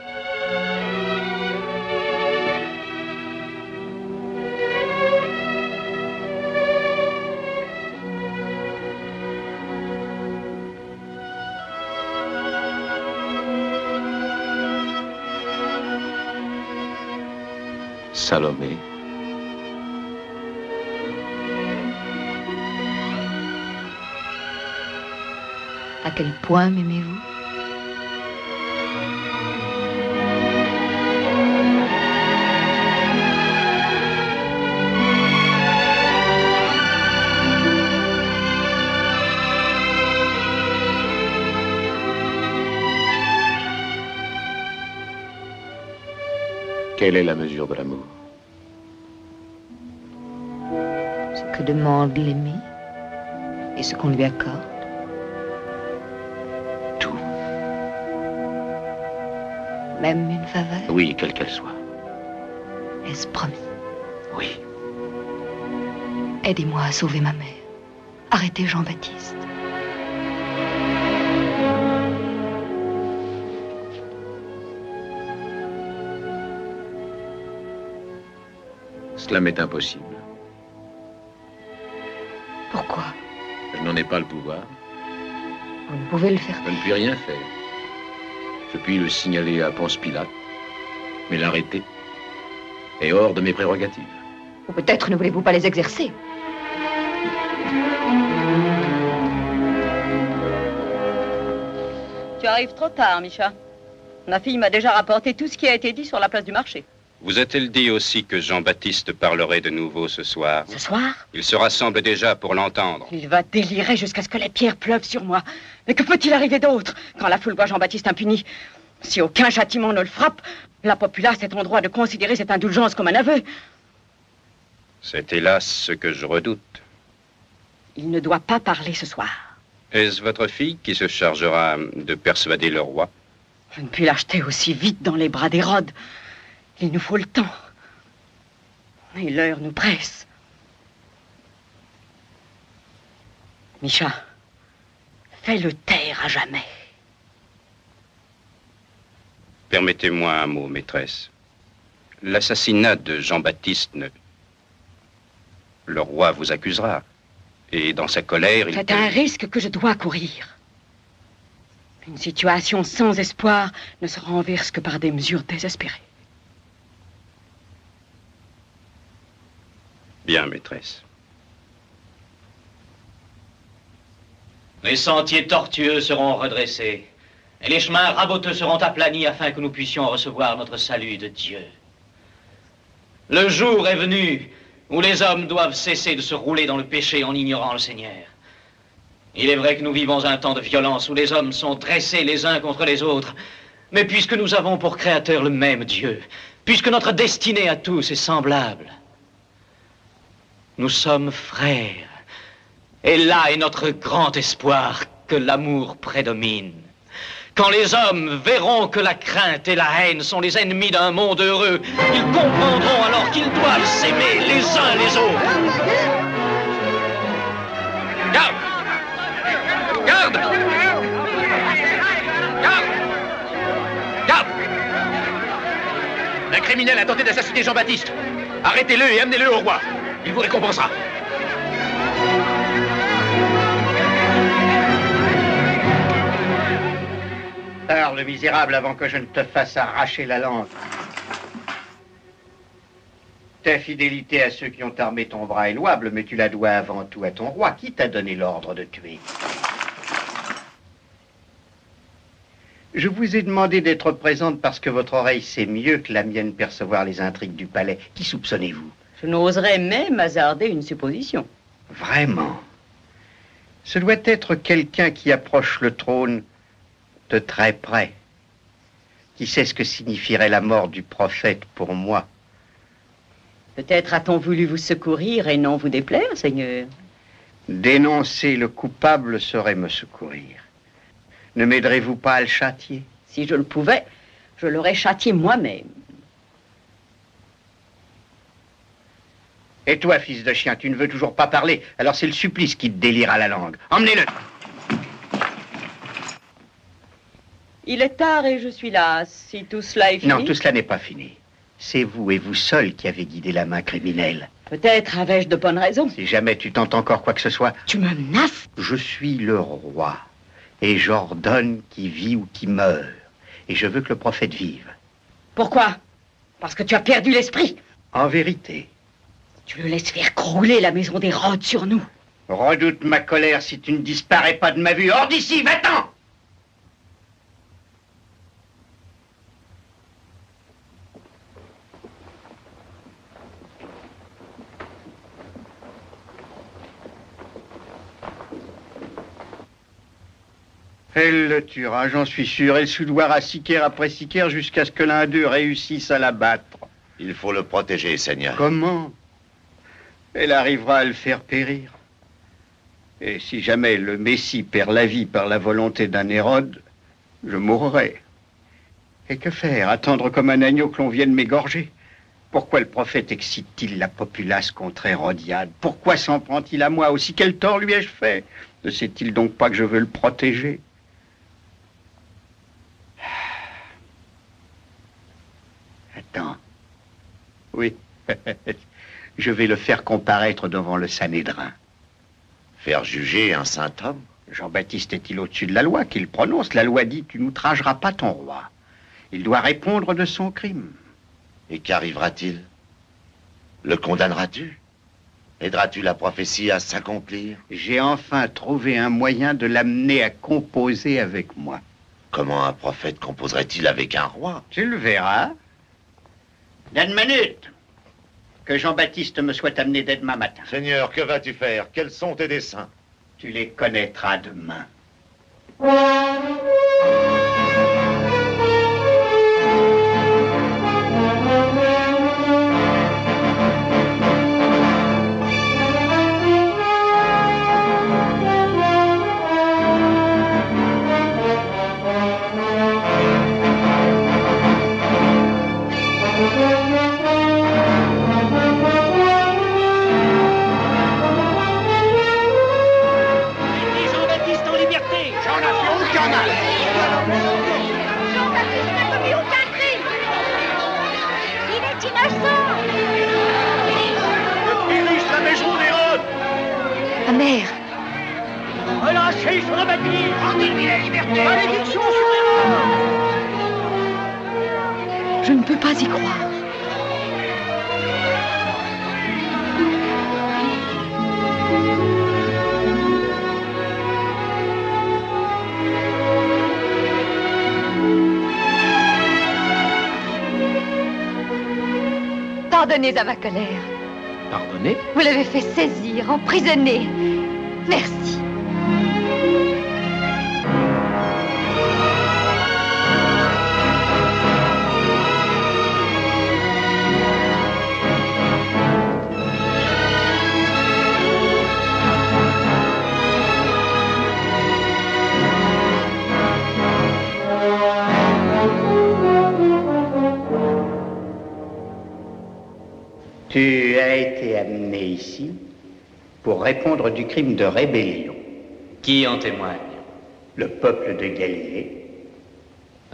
Salomé. À quel point m'aimez-vous? Quelle est la mesure de l'amour? Ce que demande l'aimé et ce qu'on lui accorde. Tout. Même une faveur? Oui, quelle qu'elle soit. Est-ce promis? Oui. Aidez-moi à sauver ma mère. Arrêtez Jean-Baptiste. Cela m'est impossible. Pourquoi? Je n'en ai pas le pouvoir. Vous ne pouvez le faire. Je ne puis rien faire. Je puis le signaler à Ponce Pilate, mais l'arrêter est hors de mes prérogatives. Ou peut-être ne voulez-vous pas les exercer? Tu arrives trop tard, Micha. Ma fille m'a déjà rapporté tout ce qui a été dit sur la place du marché. Vous a-t-elle dit aussi que Jean-Baptiste parlerait de nouveau ce soir? Ce soir? Il se rassemble déjà pour l'entendre. Il va délirer jusqu'à ce que les pierres pleuvent sur moi. Mais que peut-il arriver d'autre quand la foule voit Jean-Baptiste impuni? Si aucun châtiment ne le frappe, la populace est en droit de considérer cette indulgence comme un aveu. C'est hélas ce que je redoute. Il ne doit pas parler ce soir. Est-ce votre fille qui se chargera de persuader le roi? Je ne puis l'acheter aussi vite dans les bras d'Hérode. Il nous faut le temps. Et l'heure nous presse. Micha, fais-le taire à jamais. Permettez-moi un mot, maîtresse. L'assassinat de Jean-Baptiste Le roi vous accusera. Et dans sa colère, C'est un risque que je dois courir. Une situation sans espoir ne se renverse que par des mesures désespérées. Bien, maîtresse. Les sentiers tortueux seront redressés, et les chemins raboteux seront aplanis afin que nous puissions recevoir notre salut de Dieu. Le jour est venu où les hommes doivent cesser de se rouler dans le péché en ignorant le Seigneur. Il est vrai que nous vivons un temps de violence où les hommes sont dressés les uns contre les autres, mais puisque nous avons pour créateur le même Dieu, puisque notre destinée à tous est semblable, nous sommes frères. Et là est notre grand espoir, que l'amour prédomine. Quand les hommes verront que la crainte et la haine sont les ennemis d'un monde heureux, ils comprendront alors qu'ils doivent s'aimer les uns les autres. Garde! Garde! Garde! Garde! Un criminel a tenté d'assassiner Jean-Baptiste. Arrêtez-le et amenez-le au roi. Il vous récompensera. Parle, misérable, avant que je ne te fasse arracher la langue. Ta fidélité à ceux qui ont armé ton bras est louable, mais tu la dois avant tout à ton roi. Qui t'a donné l'ordre de tuer? Je vous ai demandé d'être présente parce que votre oreille sait mieux que la mienne percevoir les intrigues du palais. Qui soupçonnez-vous? Je n'oserais même hasarder une supposition. Vraiment? Ce doit être quelqu'un qui approche le trône de très près, qui sait ce que signifierait la mort du prophète pour moi. Peut-être a-t-on voulu vous secourir et non vous déplaire, Seigneur. Dénoncer le coupable serait me secourir. Ne m'aiderez-vous pas à le châtier? Si je le pouvais, je l'aurais châtié moi-même. Et toi, fils de chien, tu ne veux toujours pas parler, alors c'est le supplice qui te délire à la langue. Emmenez-le! Il est tard et je suis là. Si tout cela est fini... Non, tout cela n'est pas fini. C'est vous et vous seul qui avez guidé la main criminelle. Peut-être avais-je de bonnes raisons. Si jamais tu tentes encore quoi que ce soit... Tu me menaces? Je suis le roi. Et j'ordonne qui vit ou qui meurt. Et je veux que le prophète vive. Pourquoi? Parce que tu as perdu l'esprit. En vérité. Tu le laisses faire crouler la maison des Rhodes sur nous. Redoute ma colère si tu ne disparais pas de ma vue. Hors d'ici, va-t'en! Elle le tuera, j'en suis sûr. Elle soudoira sicaire après sicaire jusqu'à ce que l'un d'eux réussisse à l'abattre. Il faut le protéger, Seigneur. Comment? Elle arrivera à le faire périr. Et si jamais le Messie perd la vie par la volonté d'un Hérode, je mourrai. Et que faire? Attendre comme un agneau que l'on vienne m'égorger? Pourquoi le prophète excite-t-il la populace contre Hérodiade? Pourquoi s'en prend-il à moi? Aussi quel tort lui ai-je fait? Ne sait-il donc pas que je veux le protéger? Attends. Oui. Je vais le faire comparaître devant le Sanhédrin. Faire juger un saint homme? Jean-Baptiste est-il au-dessus de la loi qu'il prononce? La loi dit: tu n'outrageras pas ton roi. Il doit répondre de son crime. Et qu'arrivera-t-il? Le condamneras-tu? Aideras-tu la prophétie à s'accomplir? J'ai enfin trouvé un moyen de l'amener à composer avec moi. Comment un prophète composerait-il avec un roi? Tu le verras. D'une minute. Que Jean-Baptiste me soit amené dès demain matin. Seigneur, que vas-tu faire? Quels sont tes desseins? Tu les connaîtras demain. Jean-Baptiste en liberté! J'en ai fait aucun mal! Malédiction sur Hérode! Je ne peux pas y croire. Pardonnez à ma colère. Pardonnez? Vous l'avez fait saisir, emprisonner. Merci. Tu as été amené ici pour répondre du crime de rébellion. Qui en témoigne? Le peuple de Galilée.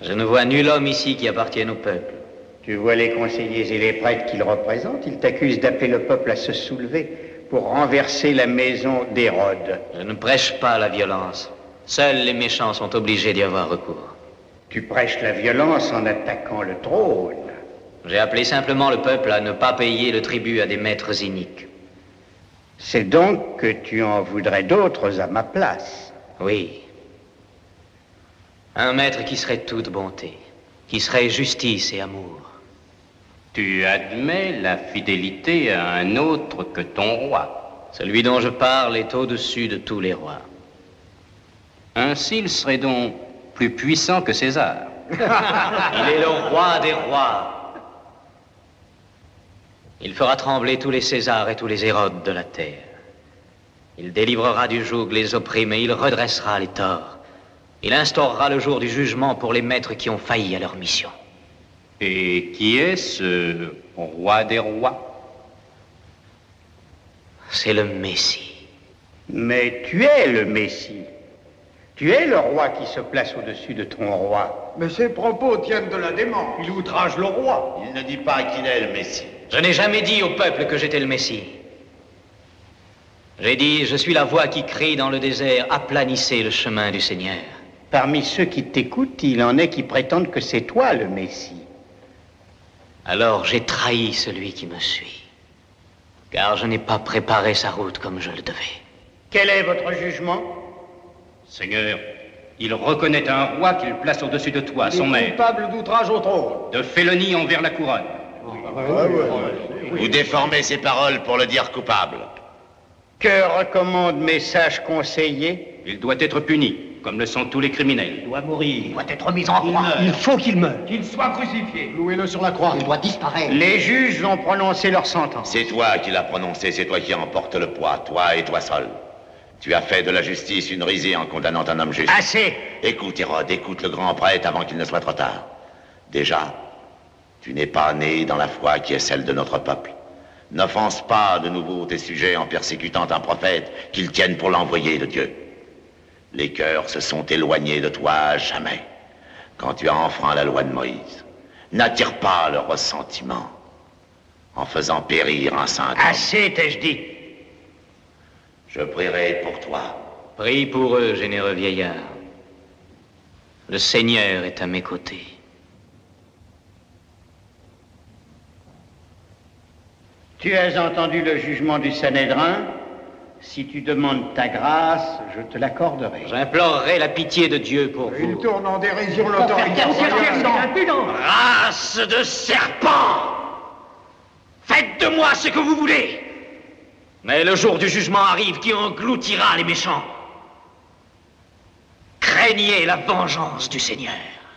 Je ne vois nul homme ici qui appartienne au peuple. Tu vois les conseillers et les prêtres qu'il représente. Ils t'accusent d'appeler le peuple à se soulever pour renverser la maison d'Hérode. Je ne prêche pas la violence. Seuls les méchants sont obligés d'y avoir recours. Tu prêches la violence en attaquant le trône. J'ai appelé simplement le peuple à ne pas payer le tribut à des maîtres iniques. C'est donc que tu en voudrais d'autres à ma place. Oui. Un maître qui serait toute bonté, qui serait justice et amour. Tu admets la fidélité à un autre que ton roi. Celui dont je parle est au-dessus de tous les rois. Ainsi, il serait donc plus puissant que César. Il est le roi des rois. Il fera trembler tous les Césars et tous les Hérodes de la terre. Il délivrera du joug les opprimés, il redressera les torts. Il instaurera le jour du jugement pour les maîtres qui ont failli à leur mission. Et qui est ce roi des rois? C'est le Messie. Mais tu es le Messie. Tu es le roi qui se place au-dessus de ton roi. Mais ses propos tiennent de la démence. Il outrage le roi. Il ne dit pas qu'il est le Messie. Je n'ai jamais dit au peuple que j'étais le Messie. J'ai dit, je suis la voix qui crie dans le désert, aplanissez le chemin du Seigneur. Parmi ceux qui t'écoutent, il en est qui prétendent que c'est toi le Messie. Alors j'ai trahi celui qui me suit, car je n'ai pas préparé sa route comme je le devais. Quel est votre jugement? Seigneur, il reconnaît un roi qu'il place au-dessus de toi, son maître. Coupable d'outrage au trône. De félonie envers la couronne. Vous déformez ses paroles pour le dire coupable. Que recommandent mes sages conseillers? Il doit être puni, comme le sont tous les criminels. Il doit mourir. Il doit être mis en croix. Il faut qu'il meure. Qu'il soit crucifié. Louez-le sur la croix. Il doit disparaître. Les juges ont prononcé leur sentence. C'est toi qui l'as prononcé, c'est toi qui emporte le poids, toi et toi seul. Tu as fait de la justice une risée en condamnant un homme juste. Assez! Écoute, Hérode, écoute le grand prêtre avant qu'il ne soit trop tard. Déjà, tu n'es pas né dans la foi qui est celle de notre peuple. N'offense pas de nouveau tes sujets en persécutant un prophète qu'ils tiennent pour l'envoyé de Dieu. Les cœurs se sont éloignés de toi à jamais quand tu as enfreint la loi de Moïse. N'attire pas le ressentiment en faisant périr un saint homme. Assez, t'ai-je dit. Je prierai pour toi. Prie pour eux, généreux vieillard. Le Seigneur est à mes côtés. Tu as entendu le jugement du Sanhédrin. Si tu demandes ta grâce, je te l'accorderai. J'implorerai la pitié de Dieu pour vous. Il tourne en dérision l'autorité royale. Race de serpents! Faites de moi ce que vous voulez! Mais le jour du jugement arrive qui engloutira les méchants. Craignez la vengeance du Seigneur.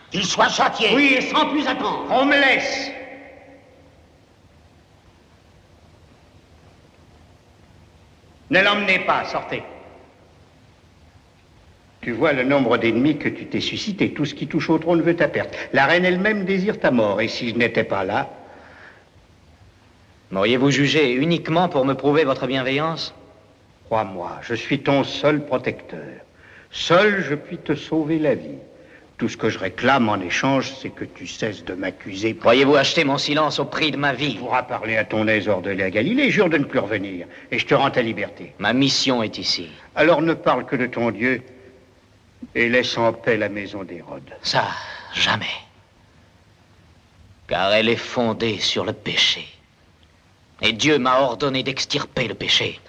Qu'il soit châtié. Oui, et sans plus attendre. On me laisse. Ne l'emmenez pas, sortez. Tu vois le nombre d'ennemis que tu t'es suscité. Tout ce qui touche au trône veut ta perte. La reine elle-même désire ta mort. Et si je n'étais pas là... M'auriez-vous jugé uniquement pour me prouver votre bienveillance? Crois-moi, je suis ton seul protecteur. Seul je puis te sauver la vie. Tout ce que je réclame en échange, c'est que tu cesses de m'accuser. Croyez-vous acheter mon silence au prix de ma vie? Tu pourras parler à ton aise hors de la Galilée, jure de ne plus revenir, et je te rends ta liberté. Ma mission est ici. Alors ne parle que de ton Dieu, Et laisse en paix la maison d'Hérode. Ça, jamais. Car elle est fondée sur le péché. Et Dieu m'a ordonné d'extirper le péché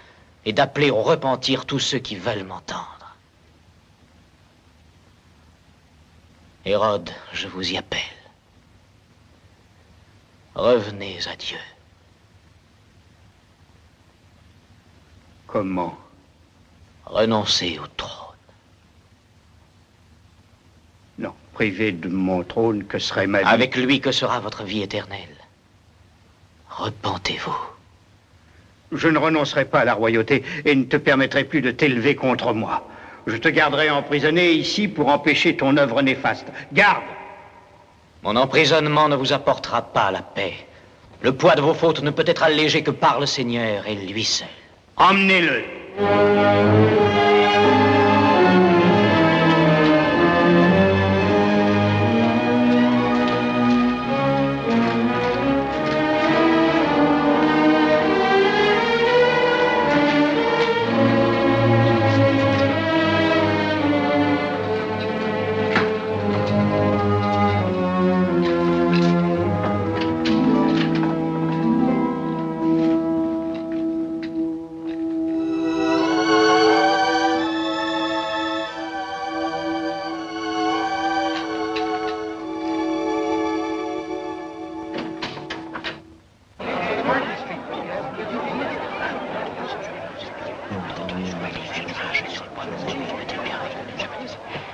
et d'appeler au repentir tous ceux qui veulent m'entendre. Hérode, je vous y appelle. Revenez à Dieu. Comment? Renoncez au trône. Non, privé de mon trône, que serait ma vie? Avec lui, que sera votre vie éternelle? Repentez-vous. Je ne renoncerai pas à la royauté et ne te permettrai plus de t'élever contre moi. Je te garderai emprisonné ici pour empêcher ton œuvre néfaste. Garde! Mon emprisonnement ne vous apportera pas la paix. Le poids de vos fautes ne peut être allégé que par le Seigneur et lui seul. Emmenez-le!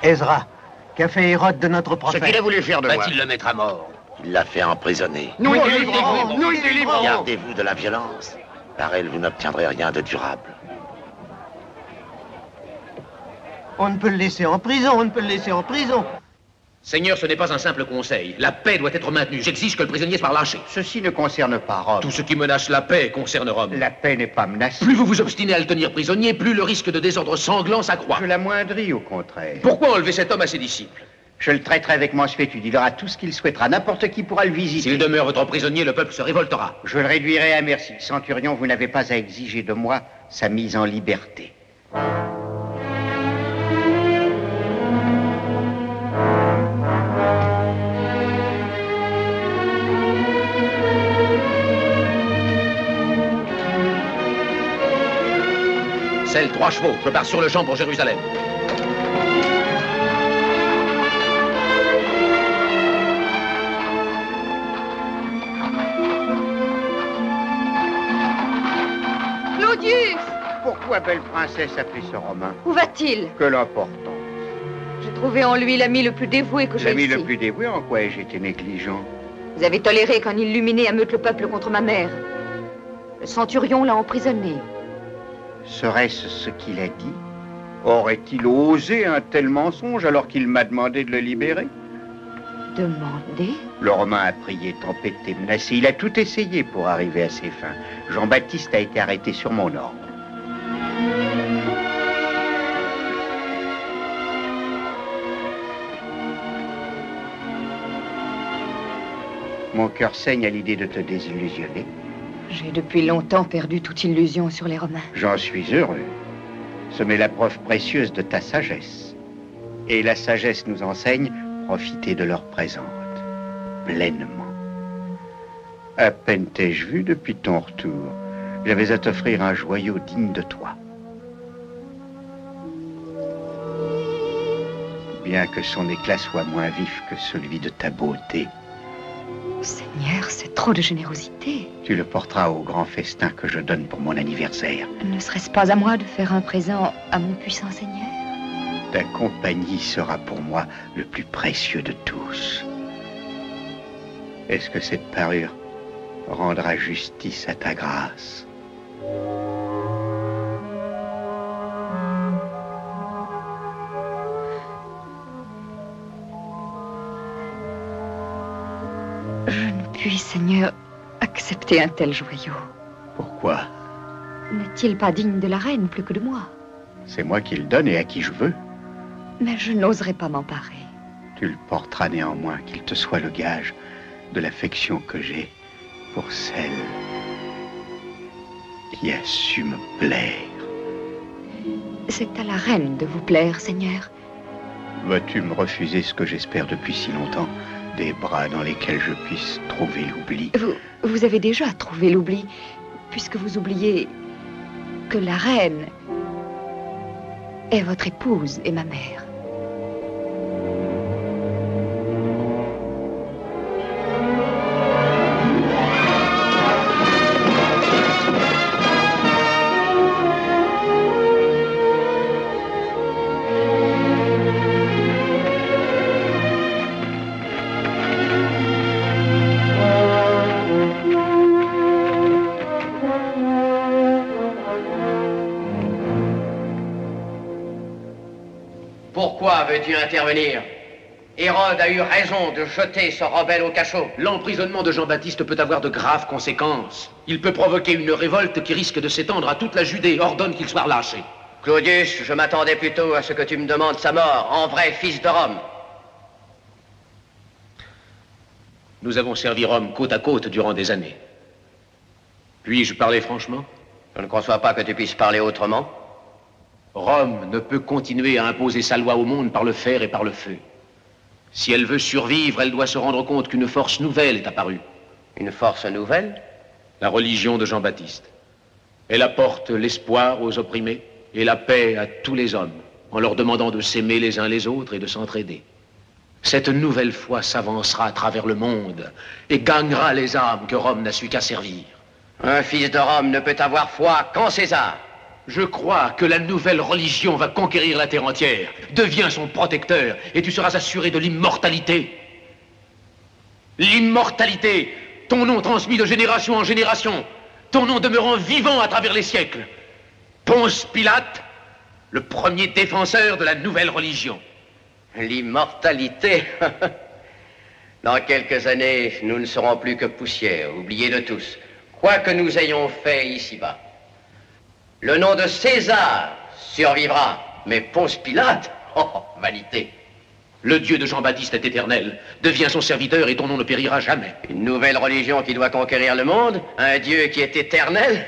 Ezra, qu'a fait Hérode de notre prophète? Ce qu'il a voulu faire de moi. Va-t-il le mettre à mort? Il l'a fait emprisonner. Nous y délivrons! Nous y délivrons! Gardez-vous de la violence. Par elle, vous n'obtiendrez rien de durable. On ne peut le laisser en prison, on ne peut le laisser en prison. Seigneur, ce n'est pas un simple conseil. La paix doit être maintenue. J'exige que le prisonnier soit relâché. Ceci ne concerne pas Rome. Tout ce qui menace la paix concerne Rome. La paix n'est pas menacée. Plus vous vous obstinez à le tenir prisonnier, plus le risque de désordre sanglant s'accroît. Je l'amoindris, au contraire. Pourquoi enlever cet homme à ses disciples? Je le traiterai avec mansuétude. Il aura tout ce qu'il souhaitera. N'importe qui pourra le visiter. S'il demeure votre prisonnier, le peuple se révoltera. Je le réduirai à merci. Centurion, vous n'avez pas à exiger de moi sa mise en liberté. Celle 3 chevaux. Je pars sur le champ pour Jérusalem. Claudius! Pourquoi, belle princesse, appeler ce Romain? Où va-t-il? Que l'importance. J'ai trouvé en lui l'ami le plus dévoué que j'ai L'ami ici. le plus dévoué, en quoi ai-je été négligent? Vous avez toléré qu'un illuminé ameute le peuple contre ma mère. Le centurion l'a emprisonné. Serait-ce ce qu'il a dit? Aurait-il osé un tel mensonge alors qu'il m'a demandé de le libérer? Demandé? Le Romain a prié, tempêté, menacé. Il a tout essayé pour arriver à ses fins. Jean-Baptiste a été arrêté sur mon ordre. Mon cœur saigne à l'idée de te désillusionner. J'ai depuis longtemps perdu toute illusion sur les Romains. J'en suis heureux. Ce m'est la preuve précieuse de ta sagesse. Et la sagesse nous enseigne, profiter de leur présente, pleinement. À peine t'ai-je vu depuis ton retour. J'avais à t'offrir un joyau digne de toi. Bien que son éclat soit moins vif que celui de ta beauté. Seigneur, c'est trop de générosité. Tu le porteras au grand festin que je donne pour mon anniversaire. Ne serait-ce pas à moi de faire un présent à mon puissant Seigneur? Ta compagnie sera pour moi le plus précieux de tous. Est-ce que cette parure rendra justice à ta grâce? Je ne puis, Seigneur, accepter un tel joyau. Pourquoi? N'est-il pas digne de la reine plus que de moi? C'est moi qui le donne et à qui je veux. Mais je n'oserais pas m'emparer. Tu le porteras néanmoins, qu'il te soit le gage de l'affection que j'ai pour celle qui a su me plaire. C'est à la reine de vous plaire, Seigneur. Vas-tu me refuser ce que j'espère depuis si longtemps? Des bras dans lesquels je puisse trouver l'oubli. Vous avez déjà trouvé l'oubli, puisque vous oubliez que la reine est votre épouse et ma mère. Pourquoi veux-tu intervenir? Hérode a eu raison de jeter ce rebelle au cachot. L'emprisonnement de Jean-Baptiste peut avoir de graves conséquences. Il peut provoquer une révolte qui risque de s'étendre à toute la Judée. Ordonne qu'il soit relâché. Claudius, je m'attendais plutôt à ce que tu me demandes sa mort, en vrai fils de Rome. Nous avons servi Rome côte à côte durant des années. Puis-je parler franchement? Je ne conçois pas que tu puisses parler autrement. Rome ne peut continuer à imposer sa loi au monde par le fer et par le feu. Si elle veut survivre, elle doit se rendre compte qu'une force nouvelle est apparue. Une force nouvelle? La religion de Jean-Baptiste. Elle apporte l'espoir aux opprimés et la paix à tous les hommes, en leur demandant de s'aimer les uns les autres et de s'entraider. Cette nouvelle foi s'avancera à travers le monde et gagnera les âmes que Rome n'a su qu'asservir. Un fils de Rome ne peut avoir foi qu'en César. Je crois que la nouvelle religion va conquérir la terre entière. Deviens son protecteur et tu seras assuré de l'immortalité. L'immortalité, ton nom transmis de génération en génération, ton nom demeurant vivant à travers les siècles. Ponce Pilate, le premier défenseur de la nouvelle religion. L'immortalité. Dans quelques années, nous ne serons plus que poussière, oubliés de tous, quoi que nous ayons fait ici-bas. Le nom de César survivra, mais Ponce Pilate, oh, vanité. Le Dieu de Jean-Baptiste est éternel. Deviens son serviteur et ton nom ne périra jamais. Une nouvelle religion qui doit conquérir le monde, un Dieu qui est éternel.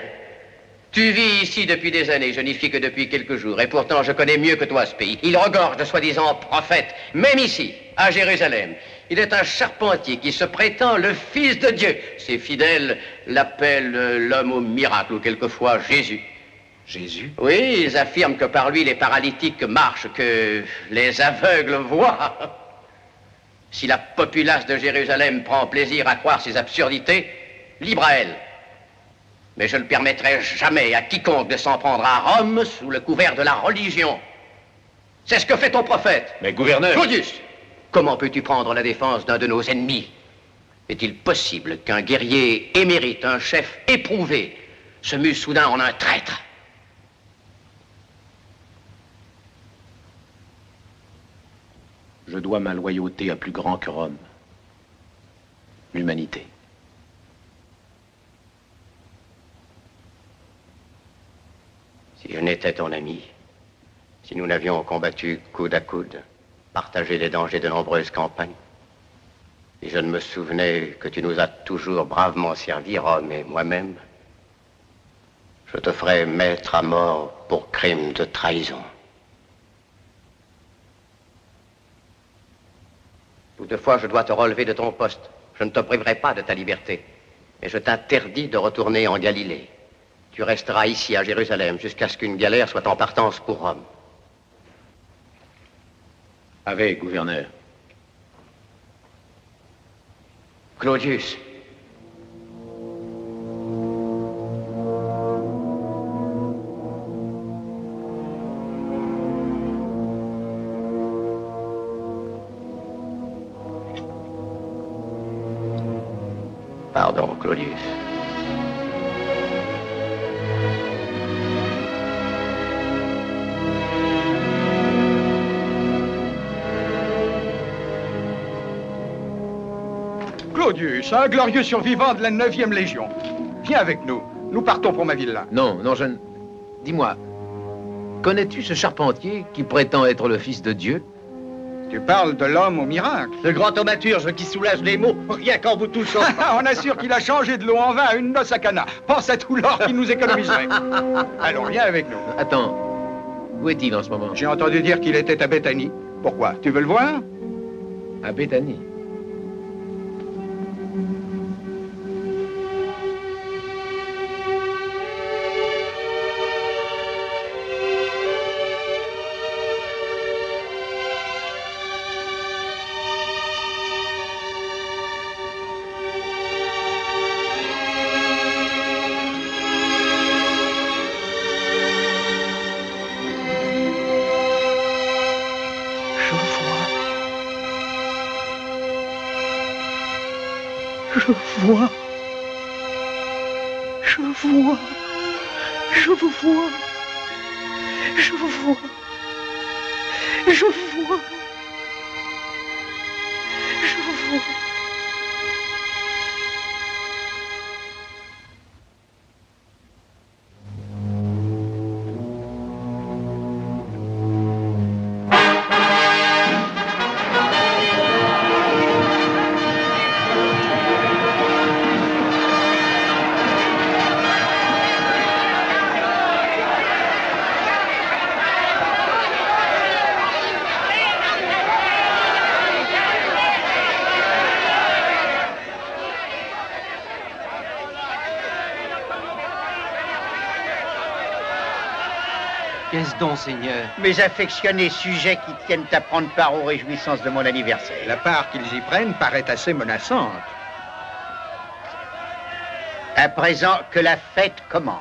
Tu vis ici depuis des années, je n'y suis que depuis quelques jours, et pourtant je connais mieux que toi ce pays. Il regorge de soi-disant prophètes, même ici, à Jérusalem. Il est un charpentier qui se prétend le Fils de Dieu. Ses fidèles l'appellent l'homme au miracle, ou quelquefois Jésus. Jésus? Oui, ils affirment que par lui les paralytiques marchent, que les aveugles voient. Si la populace de Jérusalem prend plaisir à croire ces absurdités, libre à elle. Mais je ne permettrai jamais à quiconque de s'en prendre à Rome sous le couvert de la religion. C'est ce que fait ton prophète. Mais gouverneur... Claudius, comment peux-tu prendre la défense d'un de nos ennemis? Est-il possible qu'un guerrier émérite, un chef éprouvé, se mue soudain en un traître? Je dois ma loyauté à plus grand que Rome. L'humanité. Si je n'étais ton ami, si nous n'avions combattu coude à coude, partagé les dangers de nombreuses campagnes, si je ne me souvenais que tu nous as toujours bravement servi, Rome et moi-même, je te ferais mettre à mort pour crime de trahison. Toutefois, je dois te relever de ton poste. Je ne te priverai pas de ta liberté. Et je t'interdis de retourner en Galilée. Tu resteras ici à Jérusalem jusqu'à ce qu'une galère soit en partance pour Rome. Avec, gouverneur. Claudius. Pardon, Claudius. Claudius, un glorieux survivant de la 9e Légion. Viens avec nous. Nous partons pour ma villa. Non, non, je ne... Dis-moi, connais-tu ce charpentier qui prétend être le fils de Dieu? Tu parles de l'homme au miracle. Le grand thaumaturge qui soulage les maux, rien qu'en vous touchant. On assure qu'il a changé de l'eau en vin à une noce à Cana. Pense à tout l'or qu'il nous économiserait. Allons, viens avec nous. Attends, où est-il en ce moment? J'ai entendu dire qu'il était à Béthanie. Pourquoi? Tu veux le voir? À Béthanie. Je vois. Je vois. Je vous vois. Je vois. Je vois. Je vois. Qu'est-ce donc, Seigneur? Mes affectionnés sujets qui tiennent à prendre part aux réjouissances de mon anniversaire. La part qu'ils y prennent paraît assez menaçante. À présent que la fête commence.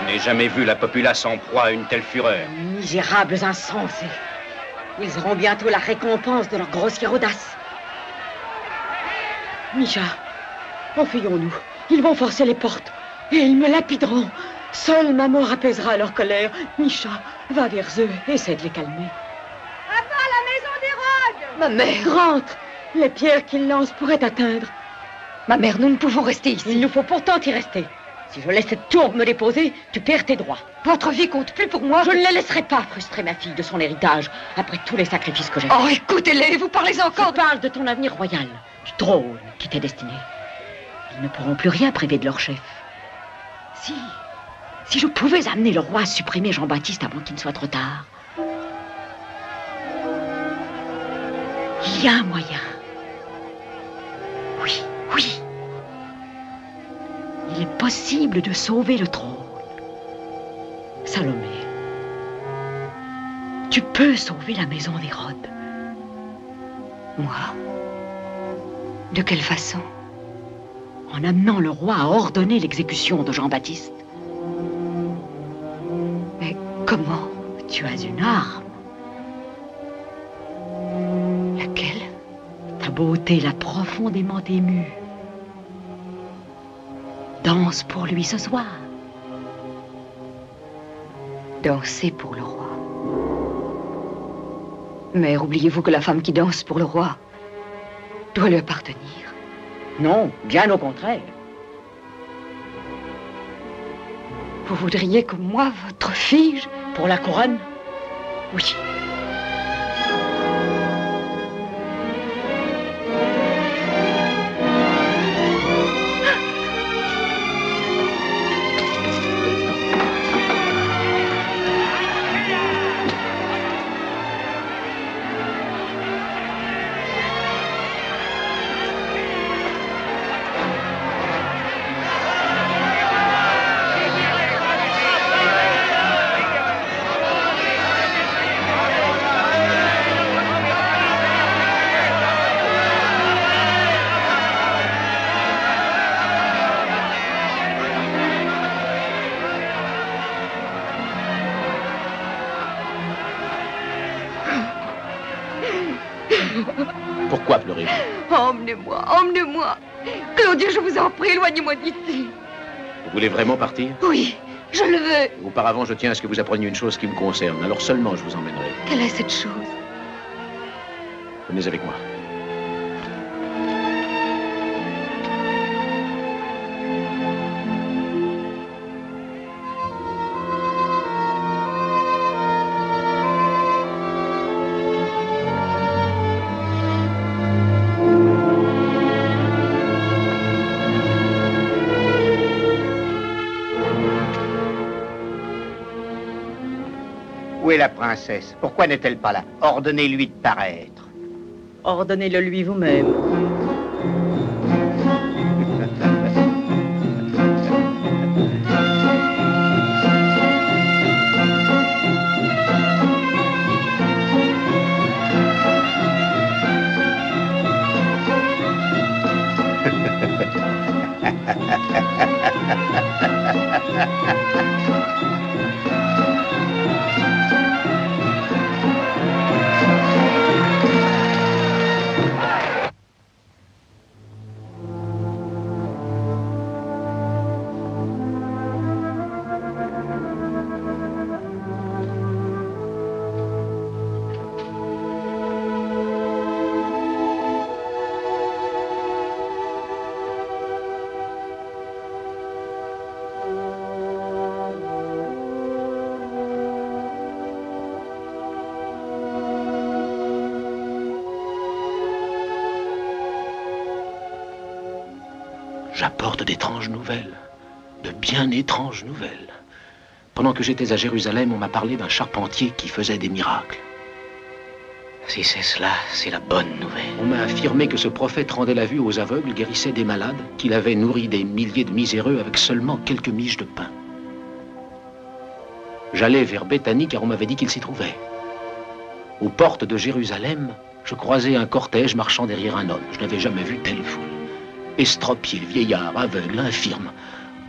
Je n'ai jamais vu la populace en proie à une telle fureur. Misérables insensés. Ils auront bientôt la récompense de leur grossière audace. Misha, enfuyons-nous. Ils vont forcer les portes et ils me lapideront. Seule ma mort apaisera leur colère. Misha, va vers eux, essaie de les calmer. À bas la maison des Rhodes! Ma mère, rentre. Les pierres qu'ils lancent pourraient t'atteindre. Ma mère, nous ne pouvons rester ici. Il nous faut pourtant y rester. Si je laisse cette tourbe me déposer, tu perds tes droits. Votre vie compte plus pour moi. Je ne la laisserai pas frustrer ma fille de son héritage, après tous les sacrifices que j'ai faits. Oh, écoutez-les, vous parlez encore. Je parle de ton avenir royal, du trône qui t'est destiné. Ils ne pourront plus rien priver de leur chef. Si je pouvais amener le roi à supprimer Jean-Baptiste avant qu'il ne soit trop tard. Il y a un moyen. Oui. Il est possible de sauver le trône. Salomé, tu peux sauver la maison des Rhodes. Moi? De quelle façon? En amenant le roi à ordonner l'exécution de Jean-Baptiste. Mais comment? Tu as une arme. Laquelle? Ta beauté l'a profondément émue. Danse pour lui ce soir. Danser pour le roi. Mère, oubliez-vous que la femme qui danse pour le roi doit lui appartenir. Non, bien au contraire. Vous voudriez que moi, votre fille... Pour la couronne? Oui. Pourquoi pleurez-vous? Emmenez-moi, emmenez-moi. Claudio, je vous en prie, éloignez-moi d'ici. Vous voulez vraiment partir? Oui, je le veux. Auparavant, je tiens à ce que vous appreniez une chose qui me concerne. Alors seulement je vous emmènerai. Quelle est cette chose? Venez avec moi. Où est la princesse? Pourquoi n'est-elle pas là? Ordonnez-lui de paraître. Ordonnez-le lui vous-même. J'apporte d'étranges nouvelles, de bien étranges nouvelles. Pendant que j'étais à Jérusalem, on m'a parlé d'un charpentier qui faisait des miracles. Si c'est cela, c'est la bonne nouvelle. On m'a affirmé que ce prophète rendait la vue aux aveugles, guérissait des malades, qu'il avait nourri des milliers de miséreux avec seulement quelques miches de pain. J'allais vers Béthanie car on m'avait dit qu'il s'y trouvait. Aux portes de Jérusalem, je croisais un cortège marchant derrière un homme. Je n'avais jamais vu telle foule. Estropié, vieillard, aveugle, infirme,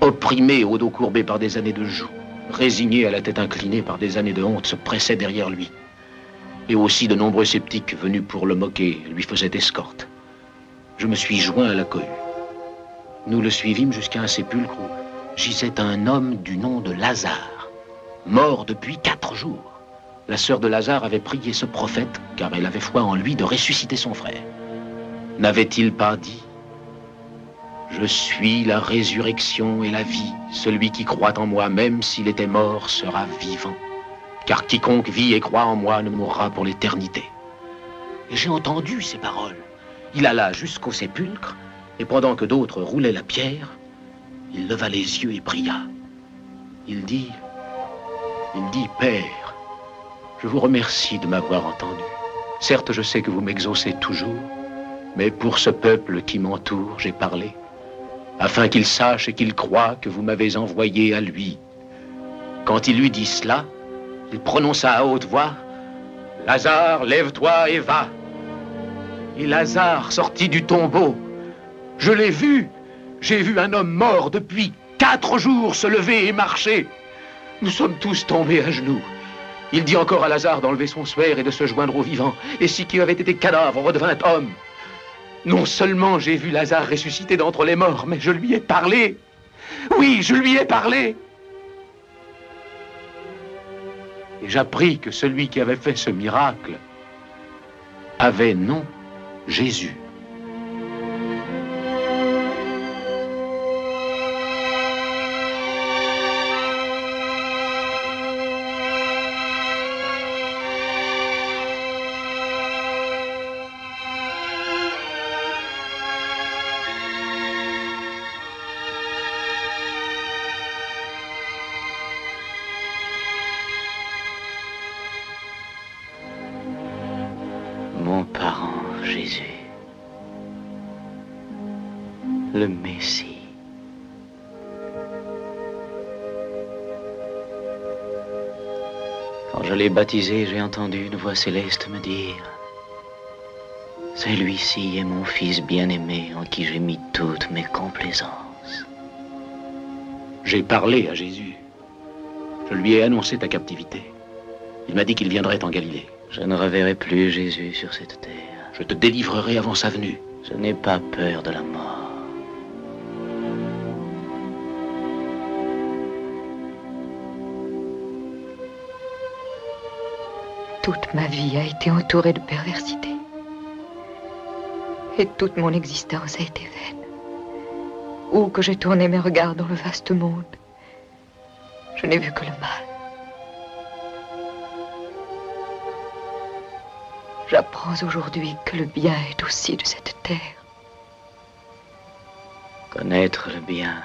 opprimé au dos courbé par des années de joug, résigné à la tête inclinée par des années de honte, se pressait derrière lui. Et aussi de nombreux sceptiques venus pour le moquer lui faisaient escorte. Je me suis joint à la cohue. Nous le suivîmes jusqu'à un sépulcre où gisait un homme du nom de Lazare, mort depuis 4 jours. La sœur de Lazare avait prié ce prophète, car elle avait foi en lui, de ressusciter son frère. N'avait-il pas dit: je suis la résurrection et la vie. Celui qui croit en moi, même s'il était mort, sera vivant. Car quiconque vit et croit en moi ne mourra pour l'éternité. Et j'ai entendu ces paroles. Il alla jusqu'au sépulcre, et pendant que d'autres roulaient la pierre, il leva les yeux et pria. Il dit, Père, je vous remercie de m'avoir entendu. Certes, je sais que vous m'exaucez toujours, mais pour ce peuple qui m'entoure, j'ai parlé, afin qu'il sache et qu'il croie que vous m'avez envoyé à lui. Quand il lui dit cela, il prononça à haute voix: Lazare, lève-toi et va. Et Lazare sortit du tombeau. Je l'ai vu. J'ai vu un homme mort depuis 4 jours se lever et marcher. Nous sommes tous tombés à genoux. Il dit encore à Lazare d'enlever son suaire et de se joindre aux vivants. Et si qui avait été cadavre redevint homme. Non seulement j'ai vu Lazare ressusciter d'entre les morts, mais je lui ai parlé. Oui, je lui ai parlé. Et j'appris que celui qui avait fait ce miracle avait nom Jésus. Mon parent Jésus, le Messie. Quand je l'ai baptisé, j'ai entendu une voix céleste me dire: celui-ci est mon fils bien-aimé en qui j'ai mis toutes mes complaisances. J'ai parlé à Jésus. Je lui ai annoncé ta captivité. Il m'a dit qu'il viendrait en Galilée. Je ne reverrai plus Jésus sur cette terre. Je te délivrerai avant sa venue. Je n'ai pas peur de la mort. Toute ma vie a été entourée de perversité. Et toute mon existence a été vaine. Où que j'ai tourné mes regards dans le vaste monde, je n'ai vu que le mal. J'apprends aujourd'hui que le bien est aussi de cette terre. Connaître le bien,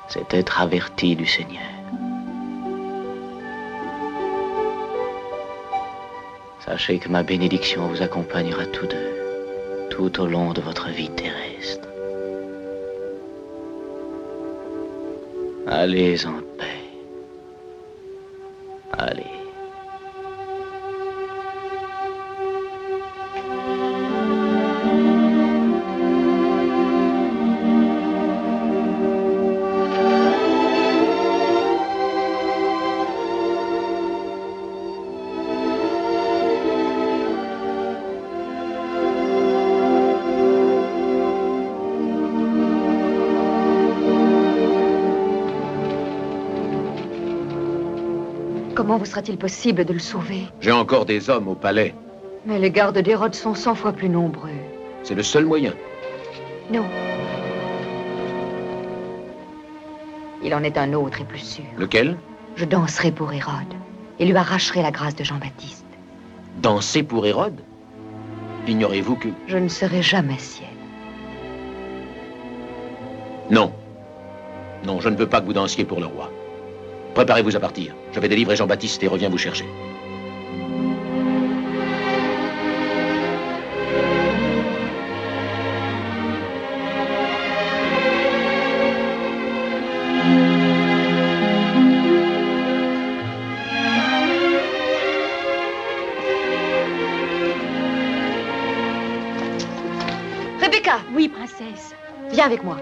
c'est être averti du Seigneur. Sachez que ma bénédiction vous accompagnera tous deux, tout au long de votre vie terrestre. Allez en paix. Allez. Comment vous sera-t-il possible de le sauver? J'ai encore des hommes au palais. Mais les gardes d'Hérode sont 100 fois plus nombreux. C'est le seul moyen. Non. Il en est un autre et plus sûr. Lequel? Je danserai pour Hérode et lui arracherai la grâce de Jean-Baptiste. Danser pour Hérode? Ignorez-vous que... Je ne serai jamais sienne. Non. Non, je ne veux pas que vous dansiez pour le roi. Préparez-vous à partir. Je vais délivrer Jean-Baptiste et reviens vous chercher. Rebecca! Oui, princesse. Viens avec moi.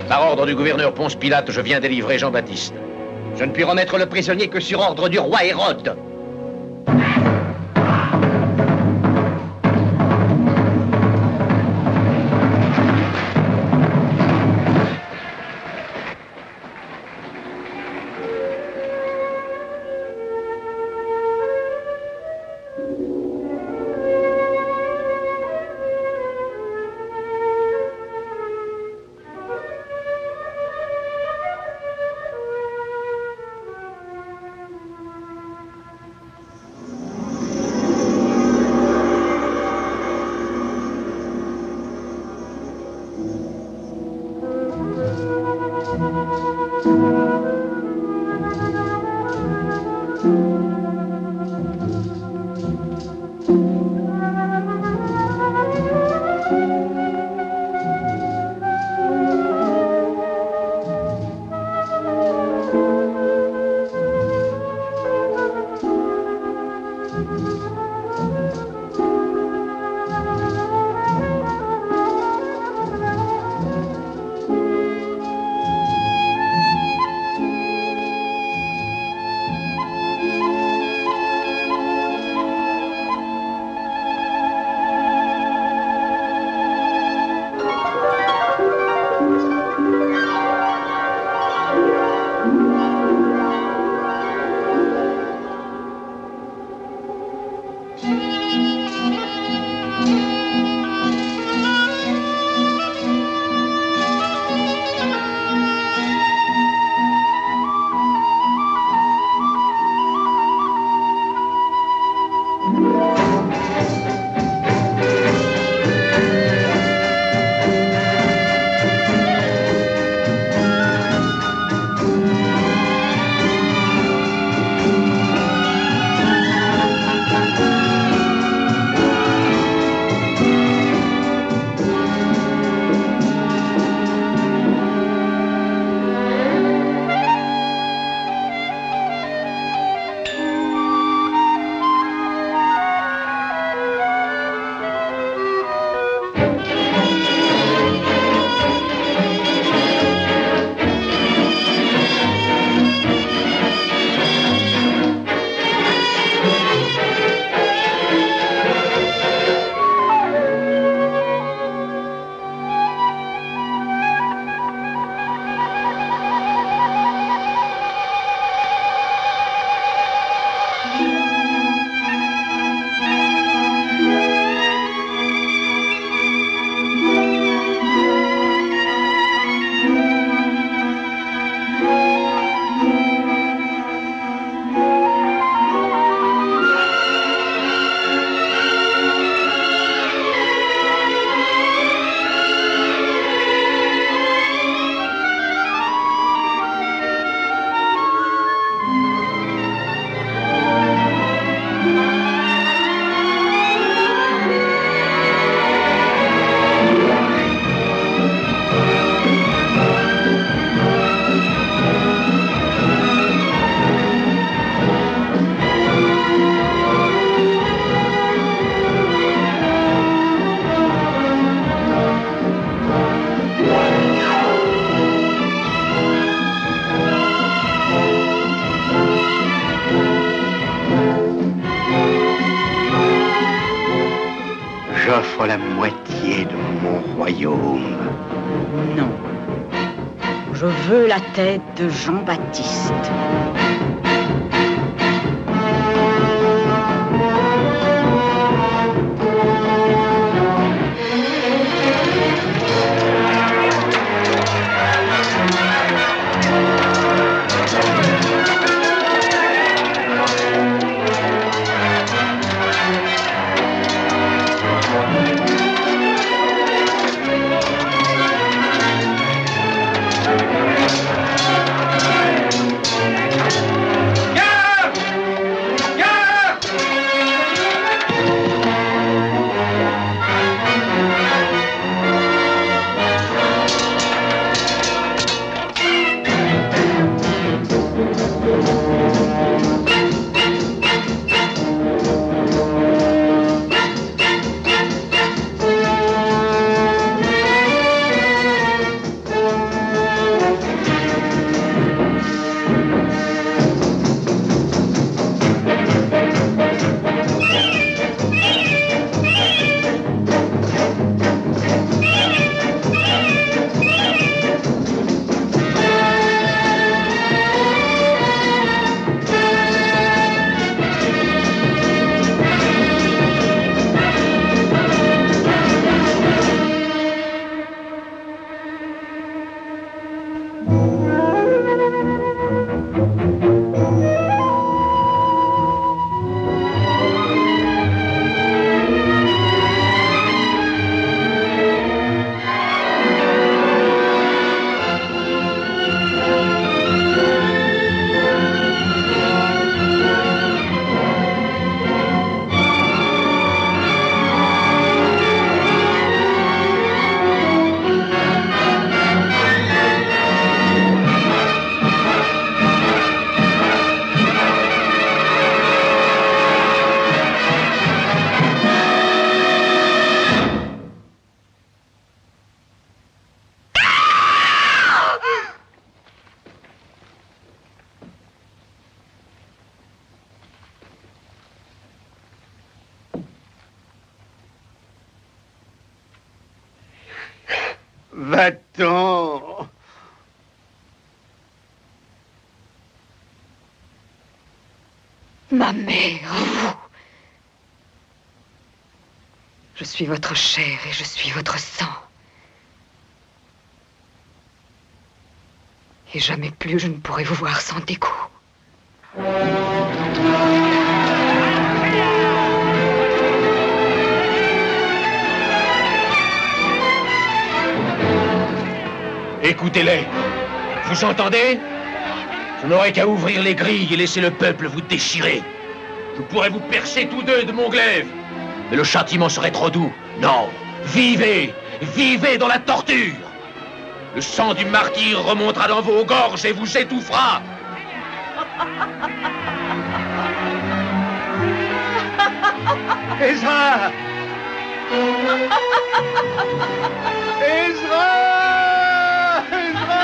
Par ordre du gouverneur Ponce Pilate, je viens délivrer Jean-Baptiste. Je ne puis remettre le prisonnier que sur ordre du roi Hérode. mon royaume. Non. Je veux la tête de Jean-Baptiste. Va-t'en. Ma mère, vous. Je suis votre chair et je suis votre sang. Et jamais plus je ne pourrai vous voir sans dégoût. Écoutez-les. Vous entendez? Je n'aurai qu'à ouvrir les grilles et laisser le peuple vous déchirer. Je pourrais vous percer tous deux de mon glaive. Mais le châtiment serait trop doux. Non. Vivez. Vivez dans la torture. Le sang du martyr remontera dans vos gorges et vous étouffera. Ezra! Ezra! Ezra!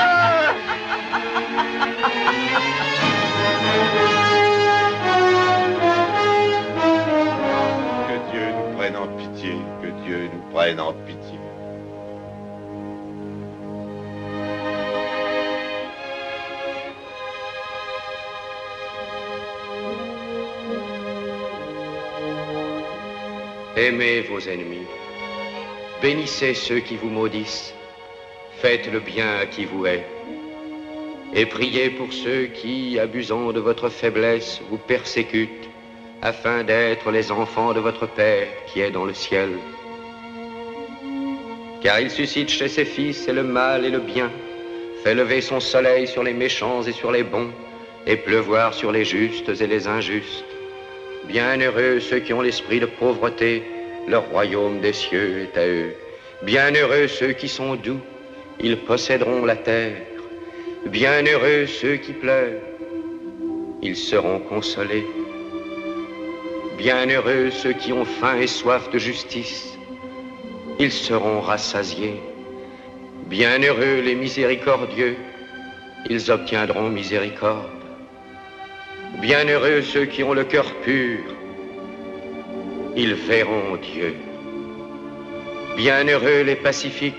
Que Dieu nous prenne en pitié, que Dieu nous prenne en pitié. Aimez vos ennemis, bénissez ceux qui vous maudissent, faites le bien à qui vous hait, et priez pour ceux qui, abusant de votre faiblesse, vous persécutent, afin d'être les enfants de votre Père qui est dans le ciel. Car il suscite chez ses fils et le mal et le bien, fait lever son soleil sur les méchants et sur les bons, et pleuvoir sur les justes et les injustes. Bienheureux ceux qui ont l'esprit de pauvreté, le royaume des cieux est à eux. Bienheureux ceux qui sont doux, ils posséderont la terre. Bienheureux ceux qui pleurent, ils seront consolés. Bienheureux ceux qui ont faim et soif de justice, ils seront rassasiés. Bienheureux les miséricordieux, ils obtiendront miséricorde. Bienheureux ceux qui ont le cœur pur, ils verront Dieu. Bienheureux les pacifiques,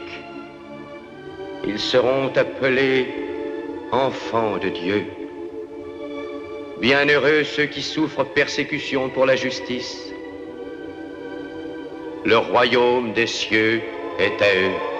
ils seront appelés enfants de Dieu. Bienheureux ceux qui souffrent persécution pour la justice. Le royaume des cieux est à eux.